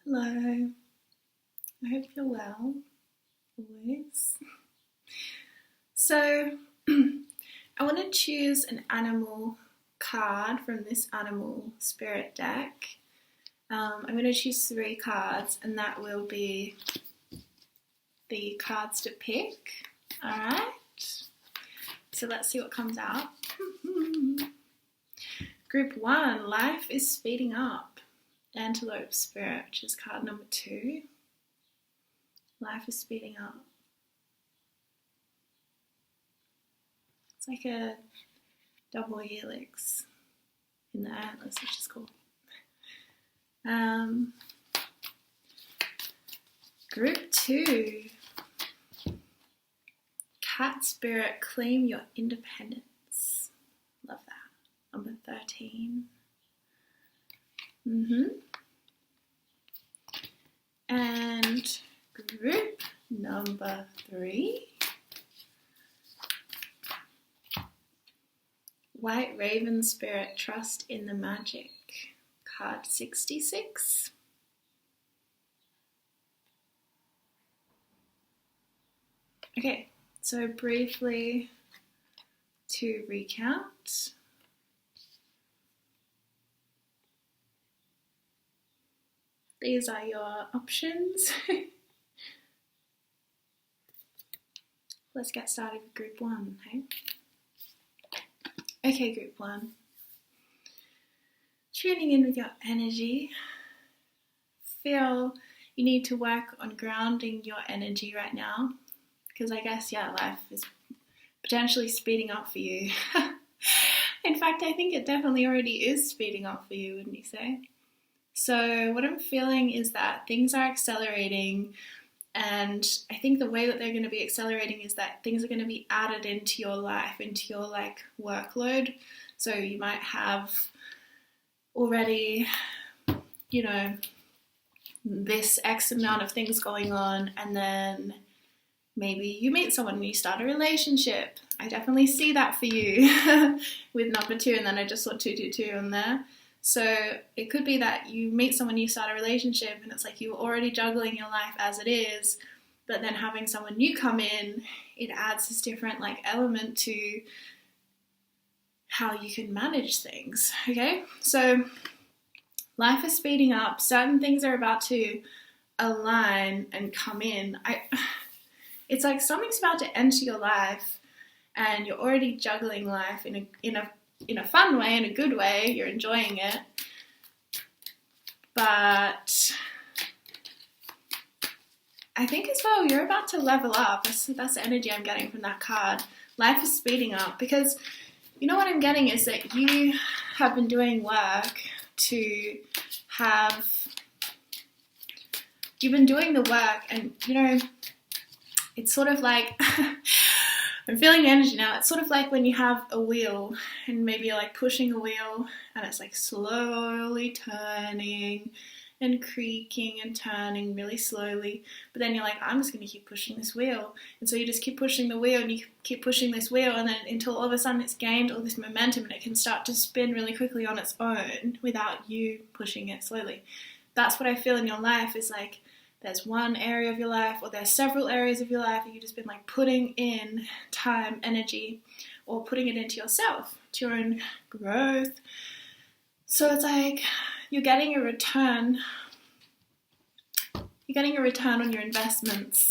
Hello, I hope you're well, always. So, I want to choose an animal card from this animal spirit deck. I'm going to choose 3 cards, and that will be the cards to pick. Alright, so let's see what comes out. Group 1, life is speeding up. Antelope Spirit, which is card number 2. Life is speeding up. It's like a double helix in the antlers, which is cool. Group 2, Cat Spirit, claim your independence. Love that. Number 13. And group number 3, White Raven Spirit, trust in the magic. Card 66. Okay, so briefly to recount. These are your options. Let's get started with group 1, hey? Okay, group 1. Tuning in with your energy. Feel you need to work on grounding your energy right now, because I guess, life is potentially speeding up for you. In fact, I think it definitely already is speeding up for you, wouldn't you say? So what I'm feeling is that things are accelerating, and I think the way that they're going to be accelerating is that things are going to be added into your life, into your workload. So you might have already, this X amount of things going on, and then maybe you meet someone and you start a relationship. I definitely see that for you with number 2, and then I just saw 222 on there. So it could be that you meet someone, you start a relationship, and it's like you're already juggling your life as it is, but then having someone new come in, it adds this different element to how you can manage things, okay? So life is speeding up. Certain things are about to align and come in. It's like something's about to enter your life, and you're already juggling life in a fun way, in a good way. You're enjoying it, but I think as well you're about to level up. That's the energy I'm getting from that card. Life is speeding up, because you know what I'm getting is that you have been doing work to have, you've been doing the work, and it's sort of like I'm feeling the energy now. It's sort of like when you have a wheel, and maybe you're pushing a wheel, and it's slowly turning and creaking and turning really slowly, but then you're I'm just going to keep pushing this wheel, and so you just keep pushing the wheel, and you keep pushing this wheel, and then until all of a sudden it's gained all this momentum, and it can start to spin really quickly on its own without you pushing it slowly. That's what I feel in your life, is there's one area of your life, or there's several areas of your life that you've just been putting in time, energy, or putting it into yourself, to your own growth. So it's you're getting a return. You're getting a return on your investments.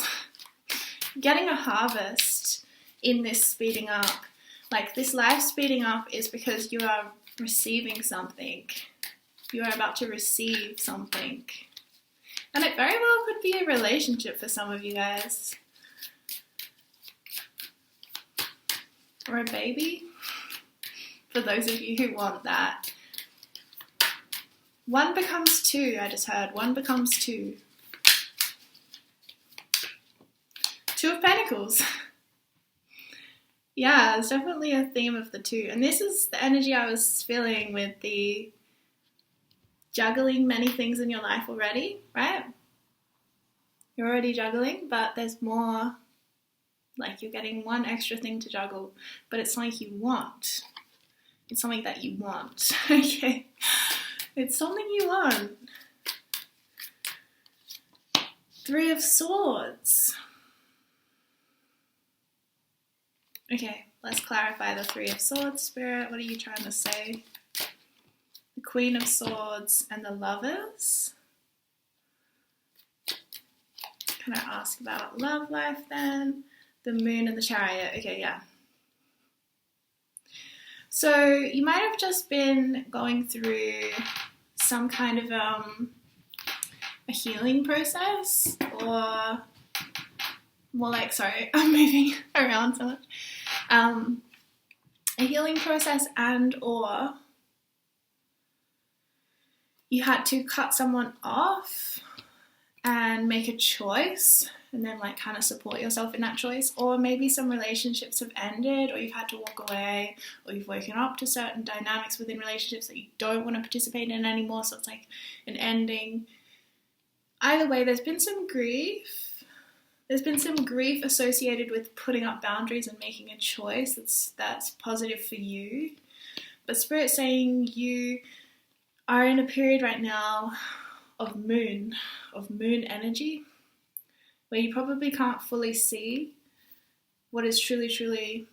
You're getting a harvest in this speeding up. This life speeding up is because you are receiving something. You are about to receive something. And it very well could be a relationship for some of you guys. Or a baby, for those of you who want that. 1 becomes 2, I just heard. 1 becomes 2. 2 of Pentacles. Yeah, it's definitely a theme of the 2. And this is the energy I was feeling with the juggling many things in your life already, right? You're already juggling, but there's more. You're getting one extra thing to juggle, but it's something you want. It's something that you want, okay? It's something you want. Three of Swords. Okay, let's clarify the Three of Swords, Spirit. What are you trying to say? The Queen of Swords and the Lovers. Can I ask about love life then? The Moon and the Chariot. Okay, yeah. So you might have just been going through some kind of a healing process, or more like, sorry, I'm moving around so much. A healing process, and or you had to cut someone off and make a choice and then like kind of support yourself in that choice, or maybe some relationships have ended, or you've had to walk away, or you've woken up to certain dynamics within relationships that you don't want to participate in anymore, so it's like an ending. Either way, there's been some grief. There's been some grief associated with putting up boundaries and making a choice that's positive for you. But Spirit's saying you are in a period right now of moon energy, where you probably can't fully see what is truly, truly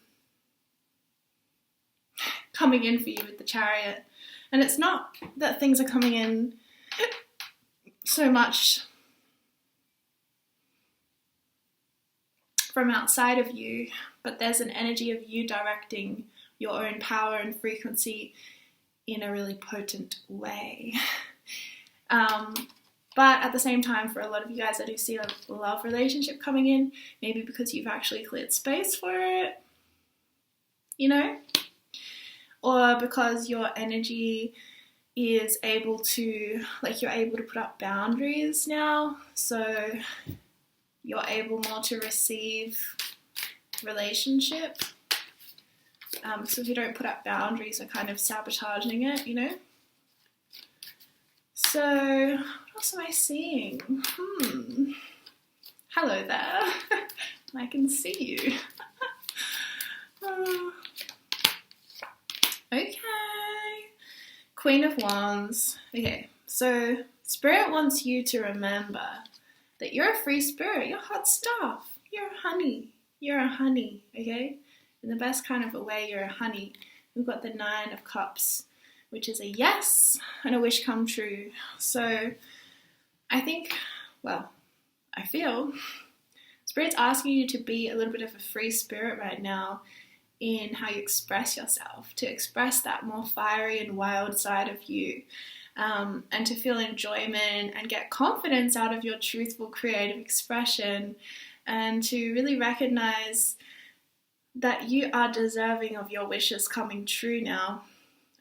coming in for you with the Chariot. And it's not that things are coming in so much from outside of you, but there's an energy of you directing your own power and frequency in a really potent way. But at the same time, for a lot of you guys, I do see a love relationship coming in, maybe because you've actually cleared space for it, you know? Or because your energy is able to, like, you're able to put up boundaries now, so you're able more to receive relationship. So if you don't put up boundaries, you're kind of sabotaging it, you know? So, what else am I seeing? Hello there. I can see you. Okay. Queen of Wands. Okay, so Spirit wants you to remember that you're a free spirit. You're hot stuff. You're a honey. You're a honey, okay? In the best kind of a way, you're a honey. We've got the Nine of Cups, which is a yes and a wish come true. So I think, well, I feel Spirit's asking you to be a little bit of a free spirit right now in how you express yourself, to express that more fiery and wild side of you, and to feel enjoyment and get confidence out of your truthful creative expression, and to really recognize that you are deserving of your wishes coming true now.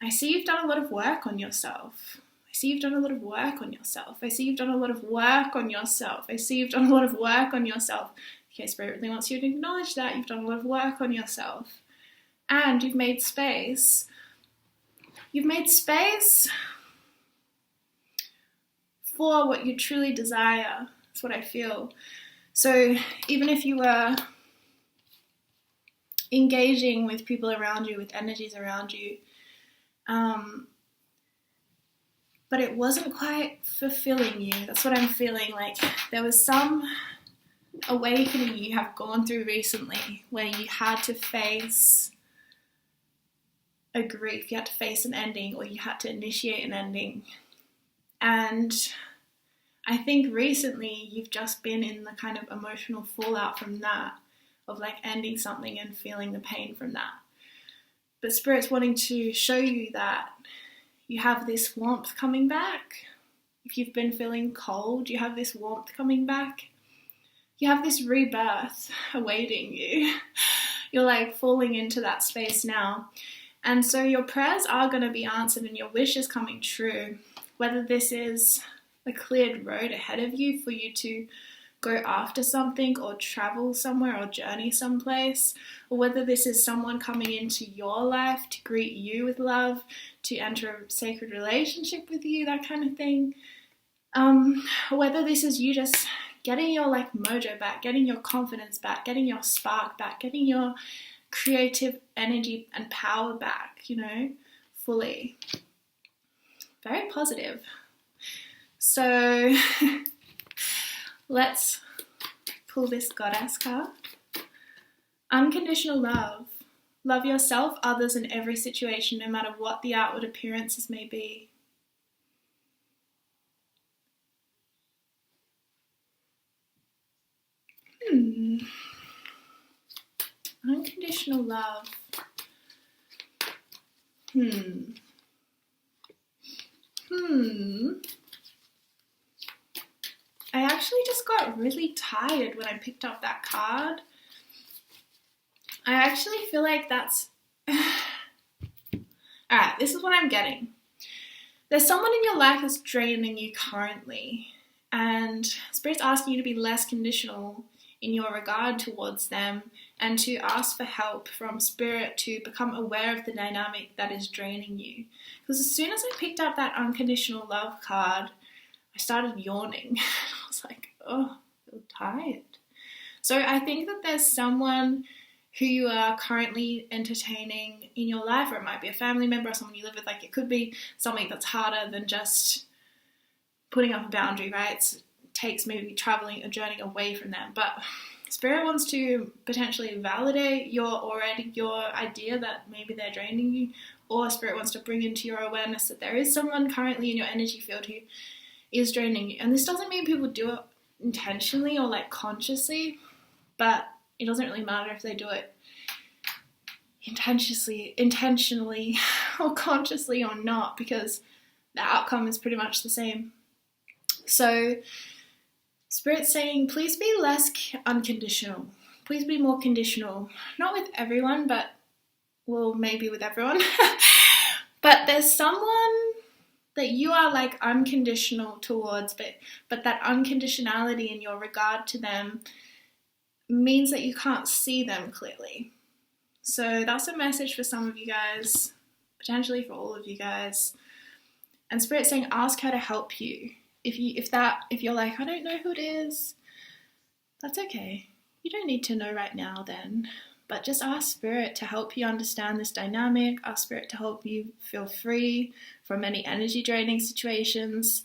I see you've done a lot of work on yourself. I see you've done a lot of work on yourself. I see you've done a lot of work on yourself. I see you've done a lot of work on yourself. Okay, Spirit really wants you to acknowledge that you've done a lot of work on yourself. And you've made space. You've made space for what you truly desire. That's what I feel. So even if you were engaging with people around you, with energies around you, but it wasn't quite fulfilling you. That's what I'm feeling. Like there was some awakening you have gone through recently where you had to face a grief, you had to face an ending, or you had to initiate an ending. And I think recently you've just been in the kind of emotional fallout from that, of like ending something and feeling the pain from that. But Spirit's wanting to show you that you have this warmth coming back. If you've been feeling cold, you have this warmth coming back. You have this rebirth awaiting you. You're like falling into that space now. And so your prayers are going to be answered and your wish is coming true. Whether this is a cleared road ahead of you for you to go after something or travel somewhere or journey someplace, or whether this is someone coming into your life to greet you with love, to enter a sacred relationship with you, that kind of thing. Whether this is you just getting your like mojo back, getting your confidence back, getting your spark back, getting your creative energy and power back, you know, fully. Very positive. So let's pull this Goddess card. Unconditional love. Love yourself, others, in every situation, no matter what the outward appearances may be. Unconditional love. I actually just got really tired when I picked up that card. I actually feel like that's... Alright, this is what I'm getting. There's someone in your life that's draining you currently, and Spirit's asking you to be less conditional in your regard towards them and to ask for help from Spirit to become aware of the dynamic that is draining you. Because as soon as I picked up that unconditional love card, I started yawning. I was like, oh, I feel tired. So I think that there's someone who you are currently entertaining in your life, or it might be a family member or someone you live with. Like, it could be something that's harder than just putting up a boundary, right? It takes maybe traveling or journeying away from them. But Spirit wants to potentially validate your idea that maybe they're draining you, or Spirit wants to bring into your awareness that there is someone currently in your energy field who is draining you. And this doesn't mean people do it intentionally or like consciously, but it doesn't really matter if they do it intentionally or consciously or not, because the outcome is pretty much the same. So Spirit's saying, please be less unconditional. Please be more conditional. Not with everyone, but, well, maybe with everyone. But there's someone that you are like unconditional towards, but that unconditionality in your regard to them means that you can't see them clearly. So that's a message for some of you guys, potentially for all of you guys. And Spirit's saying, ask her to help you. If you're like, I don't know who it is, that's okay. You don't need to know right now then. But just ask Spirit to help you understand this dynamic. Ask Spirit to help you feel free from any energy draining situations.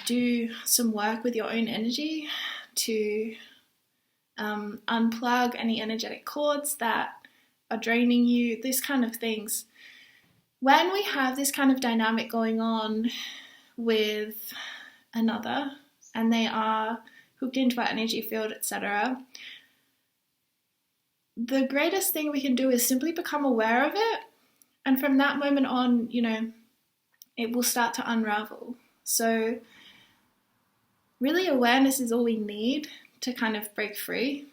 Do some work with your own energy to unplug any energetic cords that are draining you, these kind of things. When we have this kind of dynamic going on with another and they are hooked into our energy field, etc., the greatest thing we can do is simply become aware of it, and from that moment on, it will start to unravel. So really, awareness is all we need to kind of break free,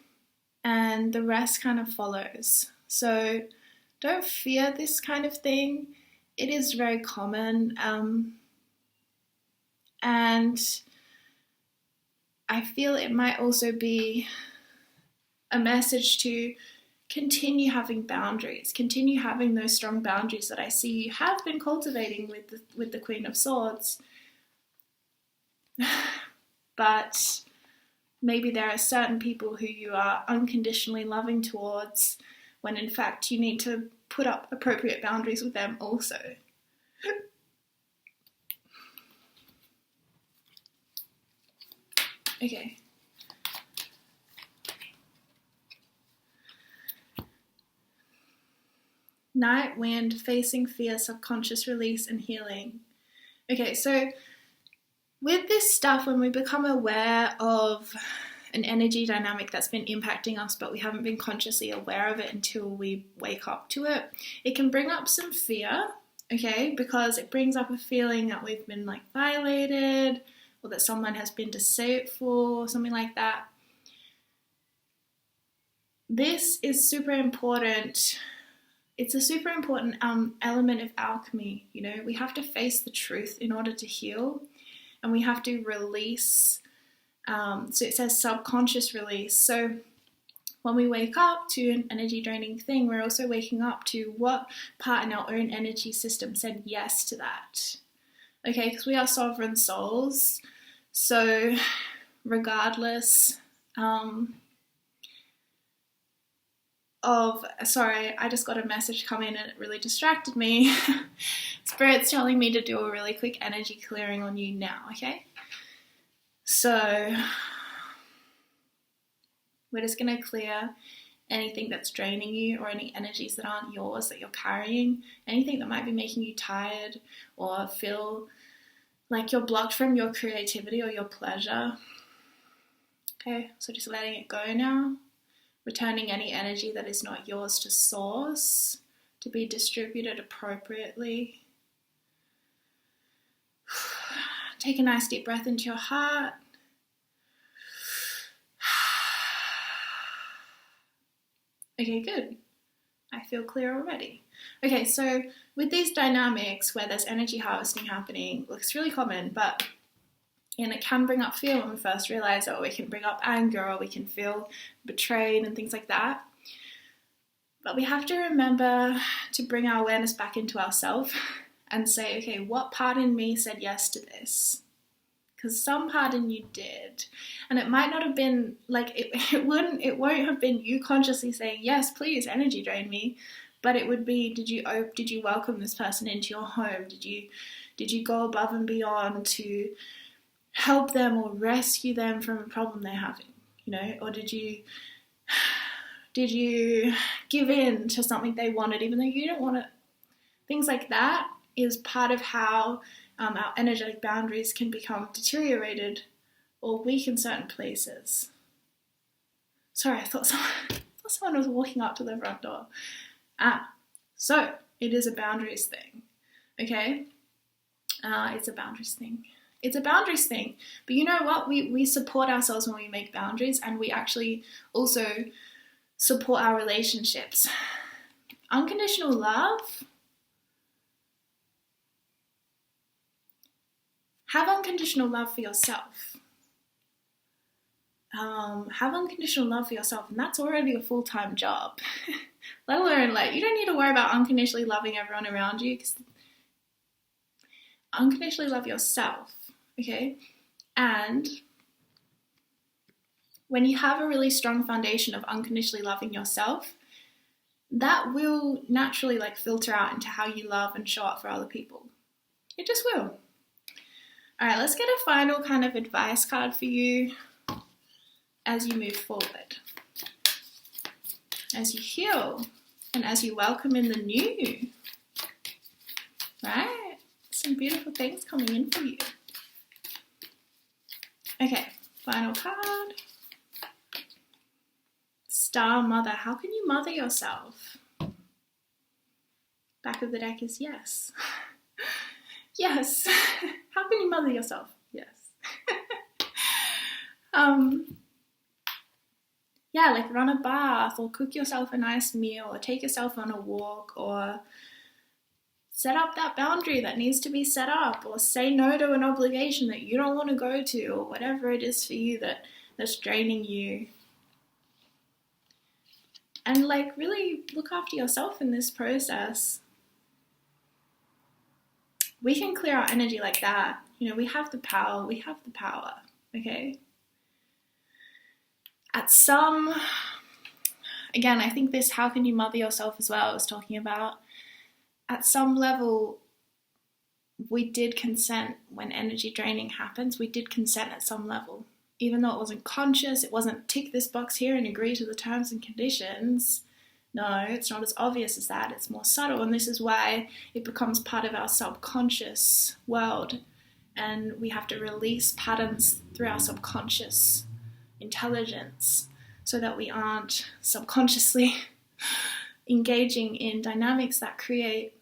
and the rest kind of follows. So don't fear this kind of thing. It is very common, and I feel it might also be a message to continue having boundaries, continue having those strong boundaries that I see you have been cultivating with the Queen of Swords. But maybe there are certain people who you are unconditionally loving towards, when in fact you need to put up appropriate boundaries with them also. Okay. Night Wind, facing fear, subconscious release and healing. Okay, so with this stuff, when we become aware of an energy dynamic that's been impacting us, but we haven't been consciously aware of it until we wake up to it, it can bring up some fear, okay, because it brings up a feeling that we've been like violated, or that someone has been deceitful, or something like that. This is super important. It's a super important element of alchemy. We have to face the truth in order to heal, and we have to release. So it says subconscious release. So when we wake up to an energy draining thing, we're also waking up to what part in our own energy system said yes to that. Okay, because we are sovereign souls. So regardless sorry, I just got a message come in and it really distracted me. Spirit's telling me to do a really quick energy clearing on you now, okay? So We're just going to clear anything that's draining you, or any energies that aren't yours that you're carrying, anything that might be making you tired or feel like you're blocked from your creativity or your pleasure. Okay, so just letting it go now, returning any energy that is not yours to source, to be distributed appropriately. Take a nice deep breath into your heart. Okay, good. I feel clear already. Okay, so with these dynamics where there's energy harvesting happening, looks really common, and it can bring up fear when we first realize it, or we can bring up anger, or we can feel betrayed and things like that. But we have to remember to bring our awareness back into ourselves and say, okay, what part in me said yes to this? Because some part in you did. And it might not have been, like, it won't have been you consciously saying, yes, please, energy drain me. But it would be, did you welcome this person into your home? Did you go above and beyond to help them or rescue them from a problem they're having? Or did you give in to something they wanted even though you didn't want it? Things like that is part of how our energetic boundaries can become deteriorated or weak in certain places. Sorry, I thought someone was walking up to the front door. So it is a boundaries thing, okay? It's a boundaries thing. It's a boundaries thing. But you know what? We support ourselves when we make boundaries, and we actually also support our relationships. Unconditional love. Have unconditional love for yourself. Have unconditional love for yourself, and that's already a full-time job. Let alone, you don't need to worry about unconditionally loving everyone around you, because unconditionally love yourself, okay? And when you have a really strong foundation of unconditionally loving yourself, that will naturally filter out into how you love and show up for other people. It just will. All right, let's get a final kind of advice card for you as you move forward, as you heal, and as you welcome in the new. Right? Some beautiful things coming in for you. Okay, final card. Star Mother. How can you mother yourself? Back of the deck is yes. Yes. How can you mother yourself? Yes. Run a bath, or cook yourself a nice meal, or take yourself on a walk, or set up that boundary that needs to be set up, or say no to an obligation that you don't want to go to, or whatever it is for you that's draining you. And really look after yourself in this process. We can clear our energy like that. We have the power. Okay? Again, I think this how can you mother yourself as well I was talking about. At some level, we did consent when energy draining happens. We did consent at some level. Even though it wasn't conscious, it wasn't tick this box here and agree to the terms and conditions. No, it's not as obvious as that. It's more subtle, and this is why it becomes part of our subconscious world, and we have to release patterns through our subconscious intelligence so that we aren't subconsciously engaging in dynamics that create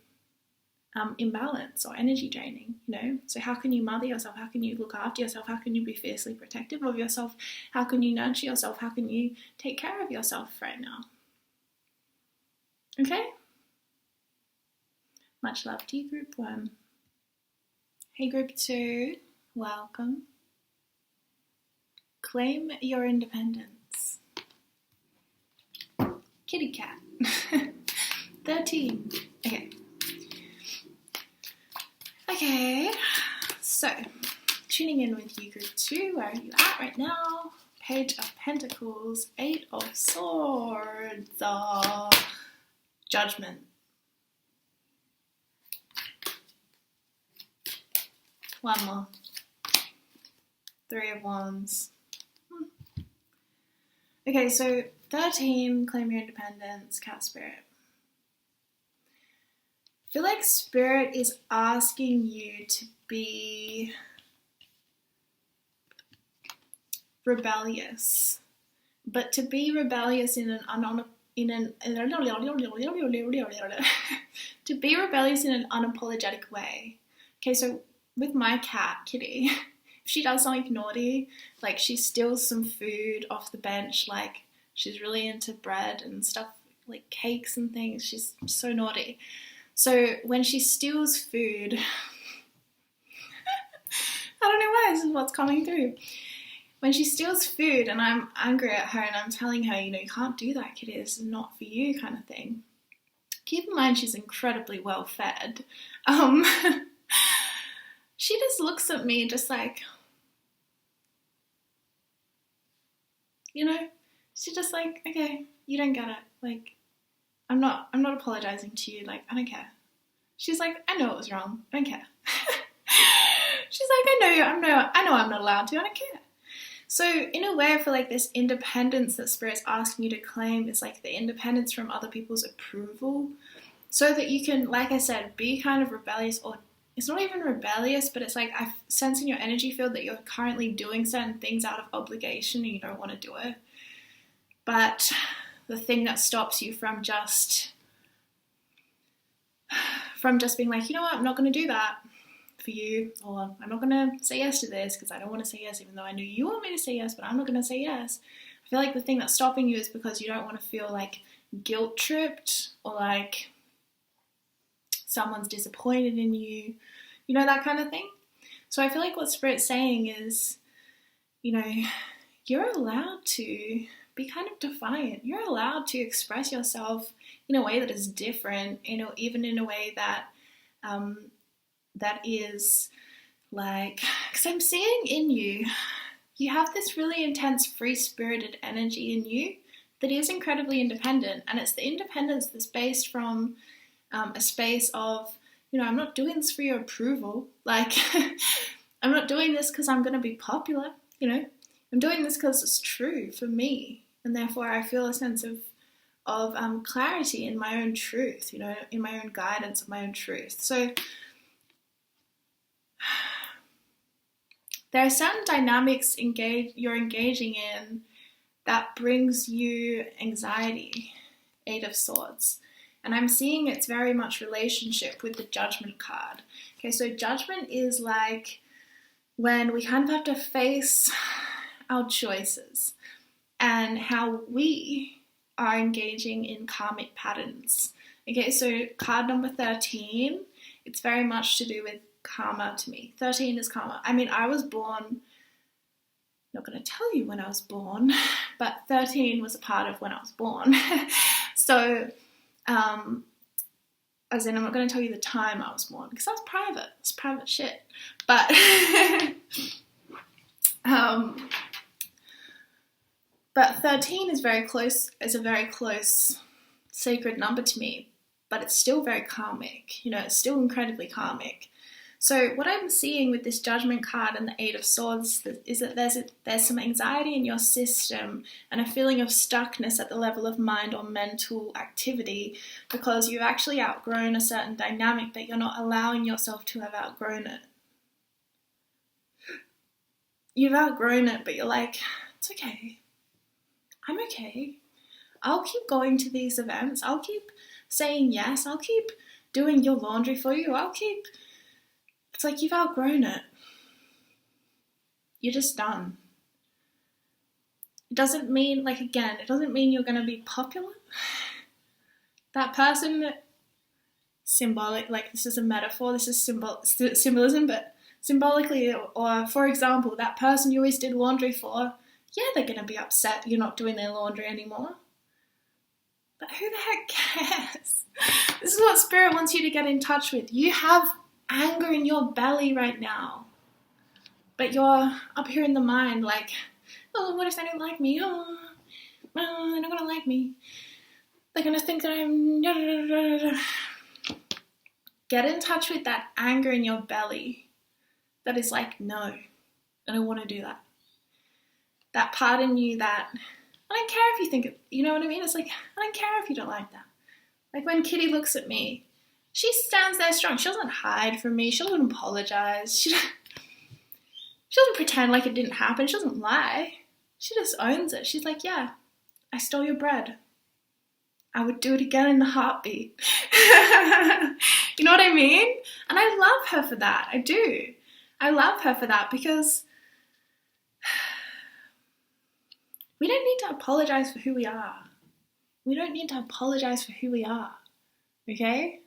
imbalance or energy draining, So how can you mother yourself? How can you look after yourself? How can you be fiercely protective of yourself? How can you nurture yourself? How can you take care of yourself right now? Okay? Much love to you, Group 1. Hey, Group 2. Welcome. Claim your independence. Kitty cat. 13. Okay, so tuning in with you, Group 2. Where are you at right now? Page of Pentacles, 8 of Swords, Judgment. One more. 3 of Wands. Okay, so 13, claim your independence, cat spirit. I feel like spirit is asking you to be rebellious, but to be rebellious in an to be rebellious in an unapologetic way. Okay, so with my cat, Kitty, if she does something naughty, like she steals some food off the bench, like she's really into bread and stuff, like cakes and things, she's so naughty. So when she steals food, I don't know why, this is what's coming through. When she steals food and I'm angry at her and I'm telling her, you can't do that, Kitty, this is not for you, kind of thing. Keep in mind she's incredibly well fed. She just looks at me just like, she's just like, okay, you don't get it. Like, I'm not apologizing to you. Like, I don't care. She's like, I know it was wrong. I don't care. She's like, I know I'm not allowed to. I don't care. So in a way, I feel like this independence that Spirit's asking you to claim is like the independence from other people's approval, so that you can, like I said, be kind of rebellious, or it's not even rebellious, but it's like I sense in your energy field that you're currently doing certain things out of obligation and you don't want to do it. But the thing that stops you from just being like, you know what, I'm not going to do that for you, or I'm not going to say yes to this because I don't want to say yes, even though I know you want me to say yes, but I'm not going to say yes. I feel like the thing that's stopping you is because you don't want to feel like guilt tripped, or like someone's disappointed in you, that kind of thing. So I feel like what Spirit's saying is, you're allowed to be kind of defiant. You're allowed to express yourself in a way that is different, even in a way that that is like, because I'm seeing in you have this really intense free-spirited energy in you that is incredibly independent, and it's the independence that's based from a space of, I'm not doing this for your approval. Like, I'm not doing this because I'm going to be popular, I'm doing this because it's true for me, and therefore I feel a sense of clarity in my own truth, in my own guidance of my own truth. So there are certain dynamics you're engaging in that brings you anxiety, Eight of Swords. And I'm seeing it's very much relationship with the Judgment card. Okay, so Judgment is like when we kind of have to face our choices and how we are engaging in karmic patterns. Okay, so card number 13, it's very much to do with karma to me. 13 is karma. I mean, I was born, not going to tell you when I was born, but 13 was a part of when I was born. So, as in, I'm not going to tell you the time I was born, because that's private. It's private shit. But, but 13 is a very close sacred number to me, but it's still very karmic. It's still incredibly karmic. So what I'm seeing with this Judgment card and the Eight of Swords is that there's some anxiety in your system and a feeling of stuckness at the level of mind or mental activity, because you've actually outgrown a certain dynamic, but you're not allowing yourself to have outgrown it. You've outgrown it, but you're like, it's okay. I'm okay. I'll keep going to these events. I'll keep saying yes. I'll keep doing your laundry for you. It's like you've outgrown it. You're just done. It doesn't mean, it doesn't mean you're going to be popular. That person, symbolic, this is a metaphor, this is symbolism, but symbolically, or for example, that person you always did laundry for, yeah, they're going to be upset you're not doing their laundry anymore. But who the heck cares? This is what Spirit wants you to get in touch with. You have anger in your belly right now, but you're up here in the mind like, oh, what if they don't like me? Oh, well, they're not going to like me. They're going to think that I'm... Get in touch with that anger in your belly that is like, no, I don't want to do that. That part in you that I don't care if you think it, you know what I mean? It's like, I don't care if you don't like that. Like when Kitty looks at me, she stands there strong. She doesn't hide from me. She doesn't apologize. She doesn't pretend like it didn't happen. She doesn't lie. She just owns it. She's like, yeah, I stole your bread. I would do it again in the heartbeat. You know what I mean? And I love her for that. I do. I love her for that because we don't need to apologize for who we are. We don't need to apologize for who we are. Okay?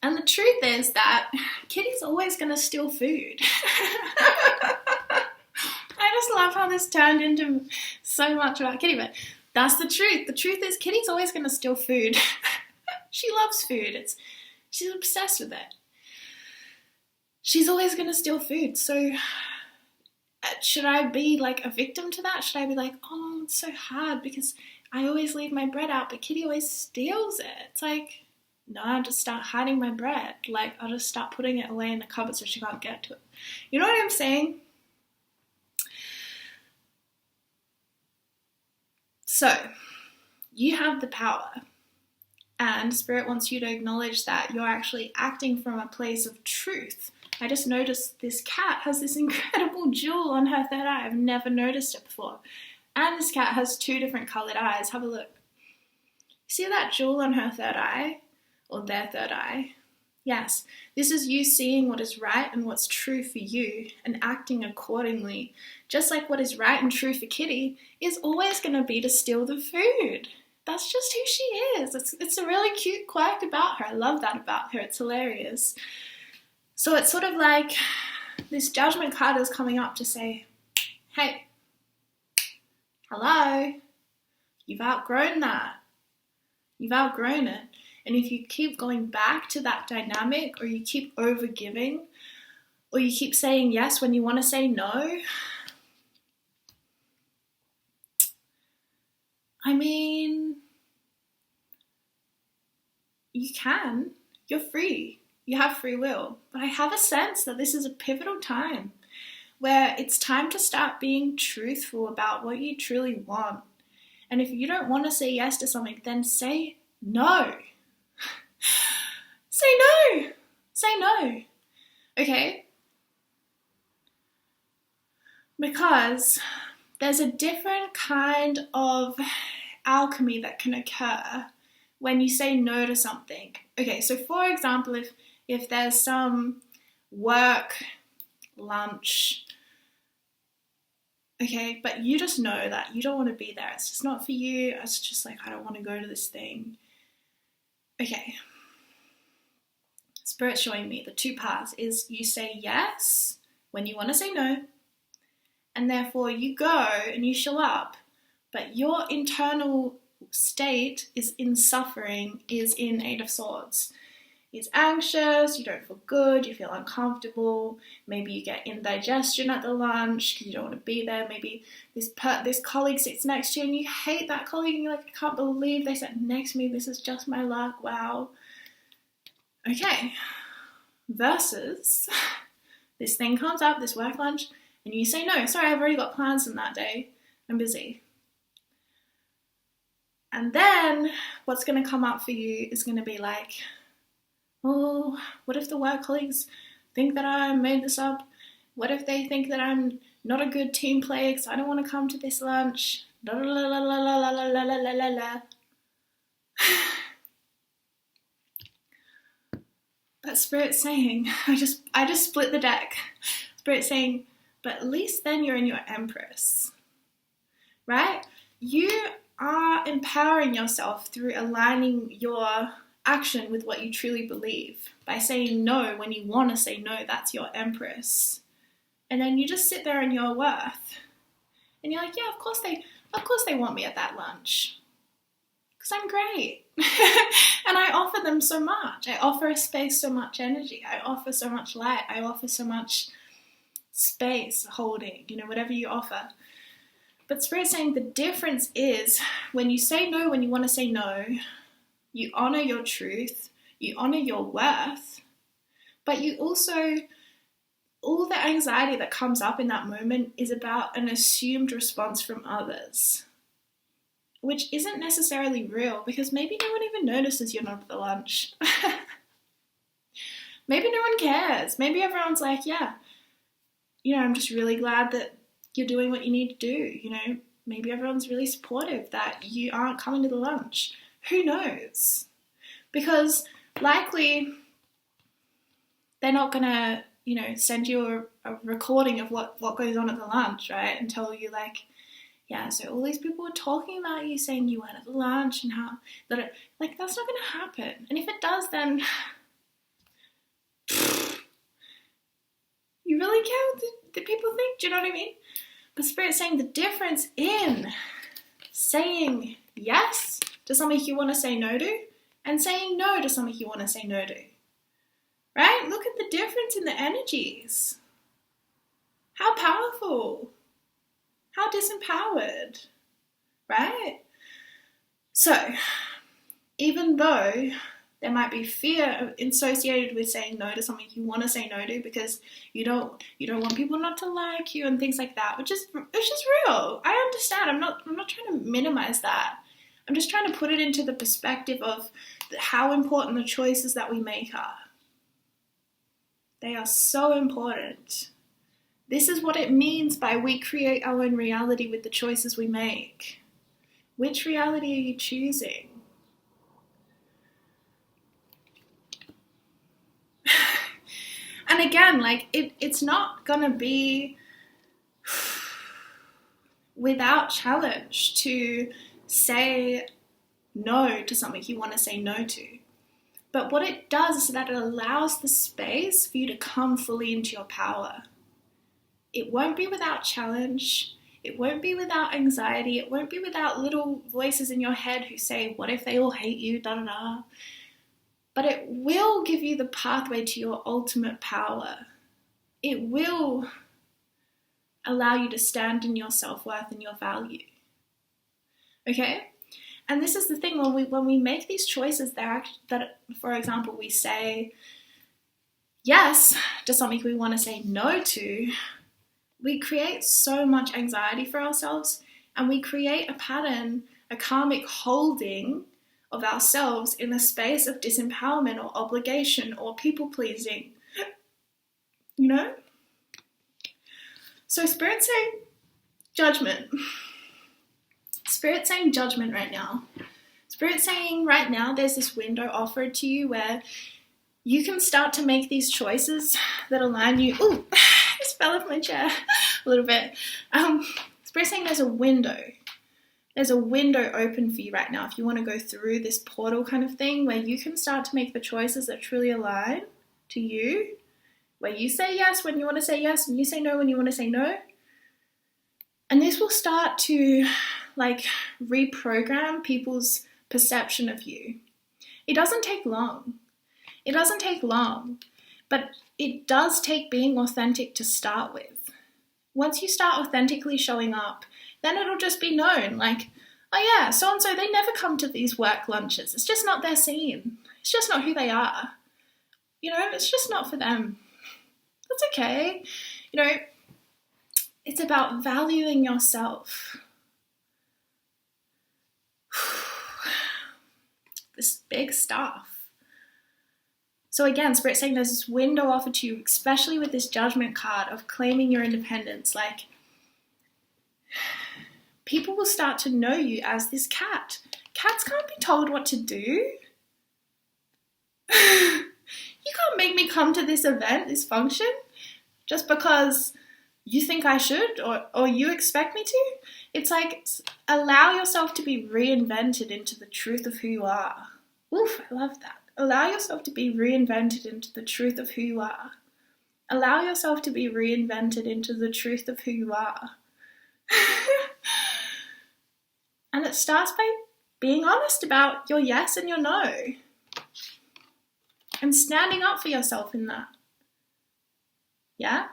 And the truth is that Kitty's always going to steal food. I just love how this turned into so much about Kitty, but that's the truth. The truth is Kitty's always going to steal food. She loves food. She's obsessed with it. She's always going to steal food. So should I be like a victim to that? Should I be like, oh, it's so hard because I always leave my bread out, but Kitty always steals it? It's like, no, I'll just start hiding my bread. Like, I'll just start putting it away in the cupboard so she can't get to it. You know what I'm saying? So, you have the power. And Spirit wants you to acknowledge that you're actually acting from a place of truth. I just noticed this cat has this incredible jewel on her third eye. I've never noticed it before. And this cat has 2 different coloured eyes. Have a look. See that jewel on her third eye? Or their third eye? Yes, this is you seeing what is right and what's true for you and acting accordingly. Just like what is right and true for Kitty is always going to be to steal the food. That's just who she is. It's a really cute quirk about her. I love that about her. It's hilarious. So it's sort of like this judgment card is coming up to say, hey, hello, you've outgrown that. You've outgrown it. And if you keep going back to that dynamic, or you keep overgiving, or you keep saying yes when you want to say no, I mean, you can. You're free. You have free will. But I have a sense that this is a pivotal time where it's time to start being truthful about what you truly want. And if you don't want to say yes to something, then say no. Say no. Say no. Okay? Because there's a different kind of alchemy that can occur when you say no to something. Okay, so for example, if there's some work lunch, okay, but you just know that you don't want to be there. It's just not for you. It's just like, I don't want to go to this thing. Okay. Spirit's showing me the 2 paths is you say yes when you want to say no, and therefore you go and you show up, but your internal state is in suffering, is in 8 of Swords. It's anxious, you don't feel good, you feel uncomfortable, maybe you get indigestion at the lunch because you don't want to be there, maybe this colleague sits next to you and you hate that colleague and you're like, I can't believe they sat next to me, this is just my luck, wow. Okay, versus this thing comes up, this work lunch, and you say no, sorry, I've already got plans in that day, I'm busy. And then what's going to come up for you is going to be like, oh, what if the work colleagues think that I made this up? What if they think that I'm not a good team player because I don't want to come to this lunch? La la la la la la la la la la la. But Spirit's saying, I just split the deck. Spirit's saying, but at least then you're in your Empress, right? You are empowering yourself through aligning your action with what you truly believe. By saying no when you want to say no, that's your Empress. And then you just sit there in your worth. And you're like, yeah, of course they want me at that lunch. Because I'm great. And I offer them so much. I offer a space so much energy. I offer so much light. I offer so much space, holding, whatever you offer. But Spirit's saying the difference is when you say no, when you want to say no, you honor your truth, you honor your worth, but you also all the anxiety that comes up in that moment is about an assumed response from others, which isn't necessarily real, because maybe no one even notices you're not at the lunch. Maybe no one cares. Maybe everyone's like, yeah, I'm just really glad that you're doing what you need to do. Maybe everyone's really supportive that you aren't coming to the lunch. Who knows? Because likely they're not going to, send you a recording of what goes on at the lunch, right? And tell you like, yeah, so all these people were talking about you, saying you weren't at the lunch and how that that's not going to happen. And if it does, then you really care what the people think. Do you know what I mean? But Spirit's saying the difference in saying yes to something you want to say no to and saying no to something you want to say no to. Right? Look at the difference in the energies. How powerful. How disempowered. Right? So, even though there might be fear associated with saying no to something you want to say no to because you don't want people not to like you and things like that, which is real. I understand. I'm not trying to minimize that. I'm just trying to put it into the perspective of how important the choices that we make are. They are so important. This is what it means by we create our own reality with the choices we make. Which reality are you choosing? And again, it's not going to be without challenge to say no to something you want to say no to. But what it does is that it allows the space for you to come fully into your power. It won't be without challenge. It won't be without anxiety. It won't be without little voices in your head who say, what if they all hate you, da da da. But it will give you the pathway to your ultimate power. It will allow you to stand in your self-worth and your value. Okay? And this is the thing, when we make these choices that, for example, we say yes to something we want to say no to, we create so much anxiety for ourselves, and we create a pattern, a karmic holding of ourselves in a space of disempowerment or obligation or people-pleasing. So Spirit's saying judgment. Spirit's saying judgment right now. Spirit's saying right now there's this window offered to you where you can start to make these choices that align you. Ooh, I just fell off my chair a little bit. Spirit's saying there's a window. There's a window open for you right now if you want to go through this portal kind of thing where you can start to make the choices that truly align to you, where you say yes when you want to say yes and you say no when you want to say no. And this will start to reprogram people's perception of you. It doesn't take long. But it does take being authentic to start with. Once you start authentically showing up, then it'll just be known, oh yeah, so-and-so, they never come to these work lunches. It's just not their scene. It's just not who they are. It's just not for them. That's okay. It's about valuing yourself. This big stuff. So again, Spirit's saying there's this window offered to you, especially with this judgment card of claiming your independence. People will start to know you as this cat. Cats can't be told what to do. You can't make me come to this event, this function, just because you think I should or you expect me to. It's allow yourself to be reinvented into the truth of who you are. Oof, I love that. Allow yourself to be reinvented into the truth of who you are. Allow yourself to be reinvented into the truth of who you are. And it starts by being honest about your yes and your no. And standing up for yourself in that. Yeah?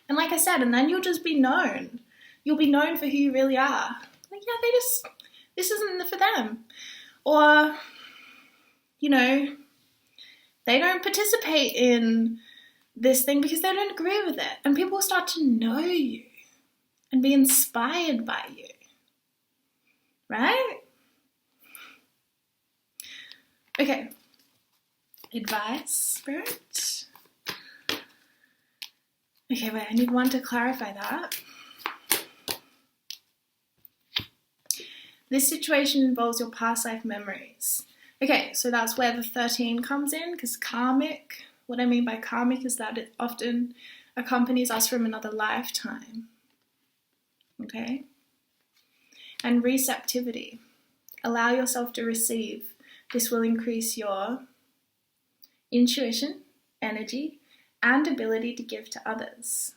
And like I said, and then you'll just be known. You'll be known for who you really are. This isn't for them. Or, they don't participate in this thing because they don't agree with it. And people will start to know you and be inspired by you. Right? Okay. Advice, Spirit. Okay, wait, I need one to clarify that. This situation involves your past life memories. Okay, so that's where the 13 comes in, because karmic, what I mean by karmic is that it often accompanies us from another lifetime. Okay? And receptivity. Allow yourself to receive. This will increase your intuition, energy, and ability to give to others.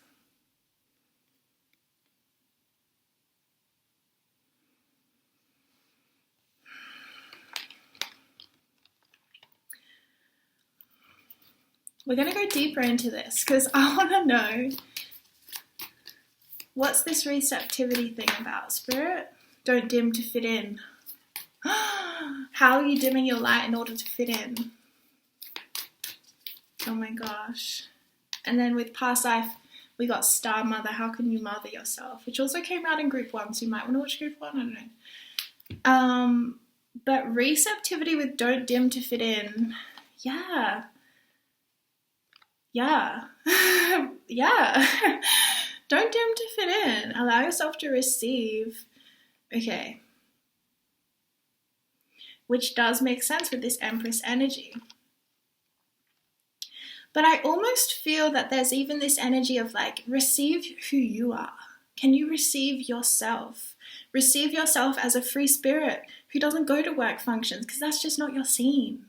We're going to go deeper into this because I want to know, what's this receptivity thing about, Spirit? Don't dim to fit in. How are you dimming your light in order to fit in? Oh my gosh. And then with past life, we got Star Mother. How can you mother yourself? Which also came out in group 1, so you might want to watch group 1. I don't know. But receptivity with don't dim to fit in. Yeah. Yeah. Don't dim to fit in. Allow yourself to receive. Okay. Which does make sense with this Empress energy. But I almost feel that there's even this energy of like, receive who you are. Can you receive yourself? Receive yourself as a free spirit who doesn't go to work functions, because that's just not your scene.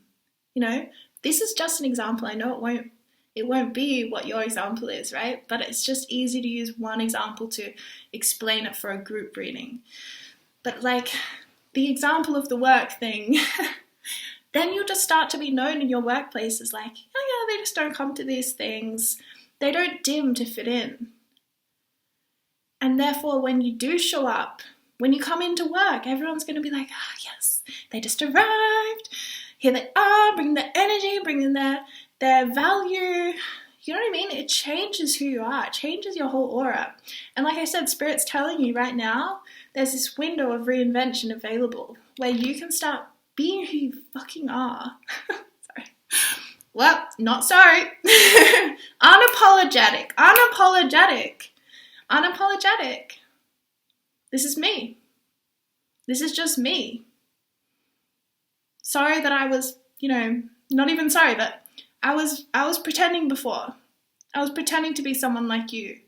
You know, this is just an example. I know it won't be what your example is, right? But it's just easy to use one example to explain it for a group reading. But like the example of the work thing, then you'll just start to be known in your workplace as like, oh yeah, they just don't come to these things. They don't dim to fit in. And therefore, when you do show up, when you come into work, everyone's going to be like, ah, yes, they just arrived. Here they are, bring their energy, bring in their value. You know what I mean? It changes who you are. It changes your whole aura. And like I said, Spirit's telling you right now, there's this window of reinvention available where you can start being who you fucking are. Sorry. Well, not sorry. Unapologetic. This is me. This is just me. Sorry that I was, not even sorry that I was pretending before. I was pretending to be someone like you.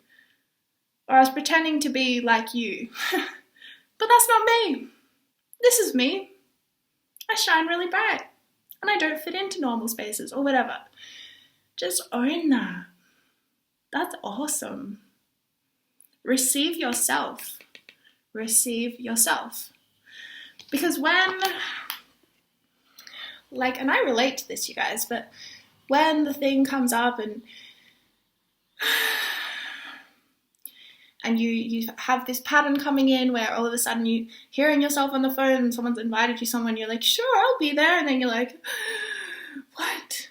Or I was pretending to be like you. But that's not me. This is me. I shine really bright. And I don't fit into normal spaces or whatever. Just own that. That's awesome. Receive yourself. Receive yourself. Because when, and I relate to this, you guys, but when the thing comes up and you have this pattern coming in where all of a sudden you hearing yourself on the phone and someone's invited you somewhere and you're like, sure, I'll be there. And then you're like, what?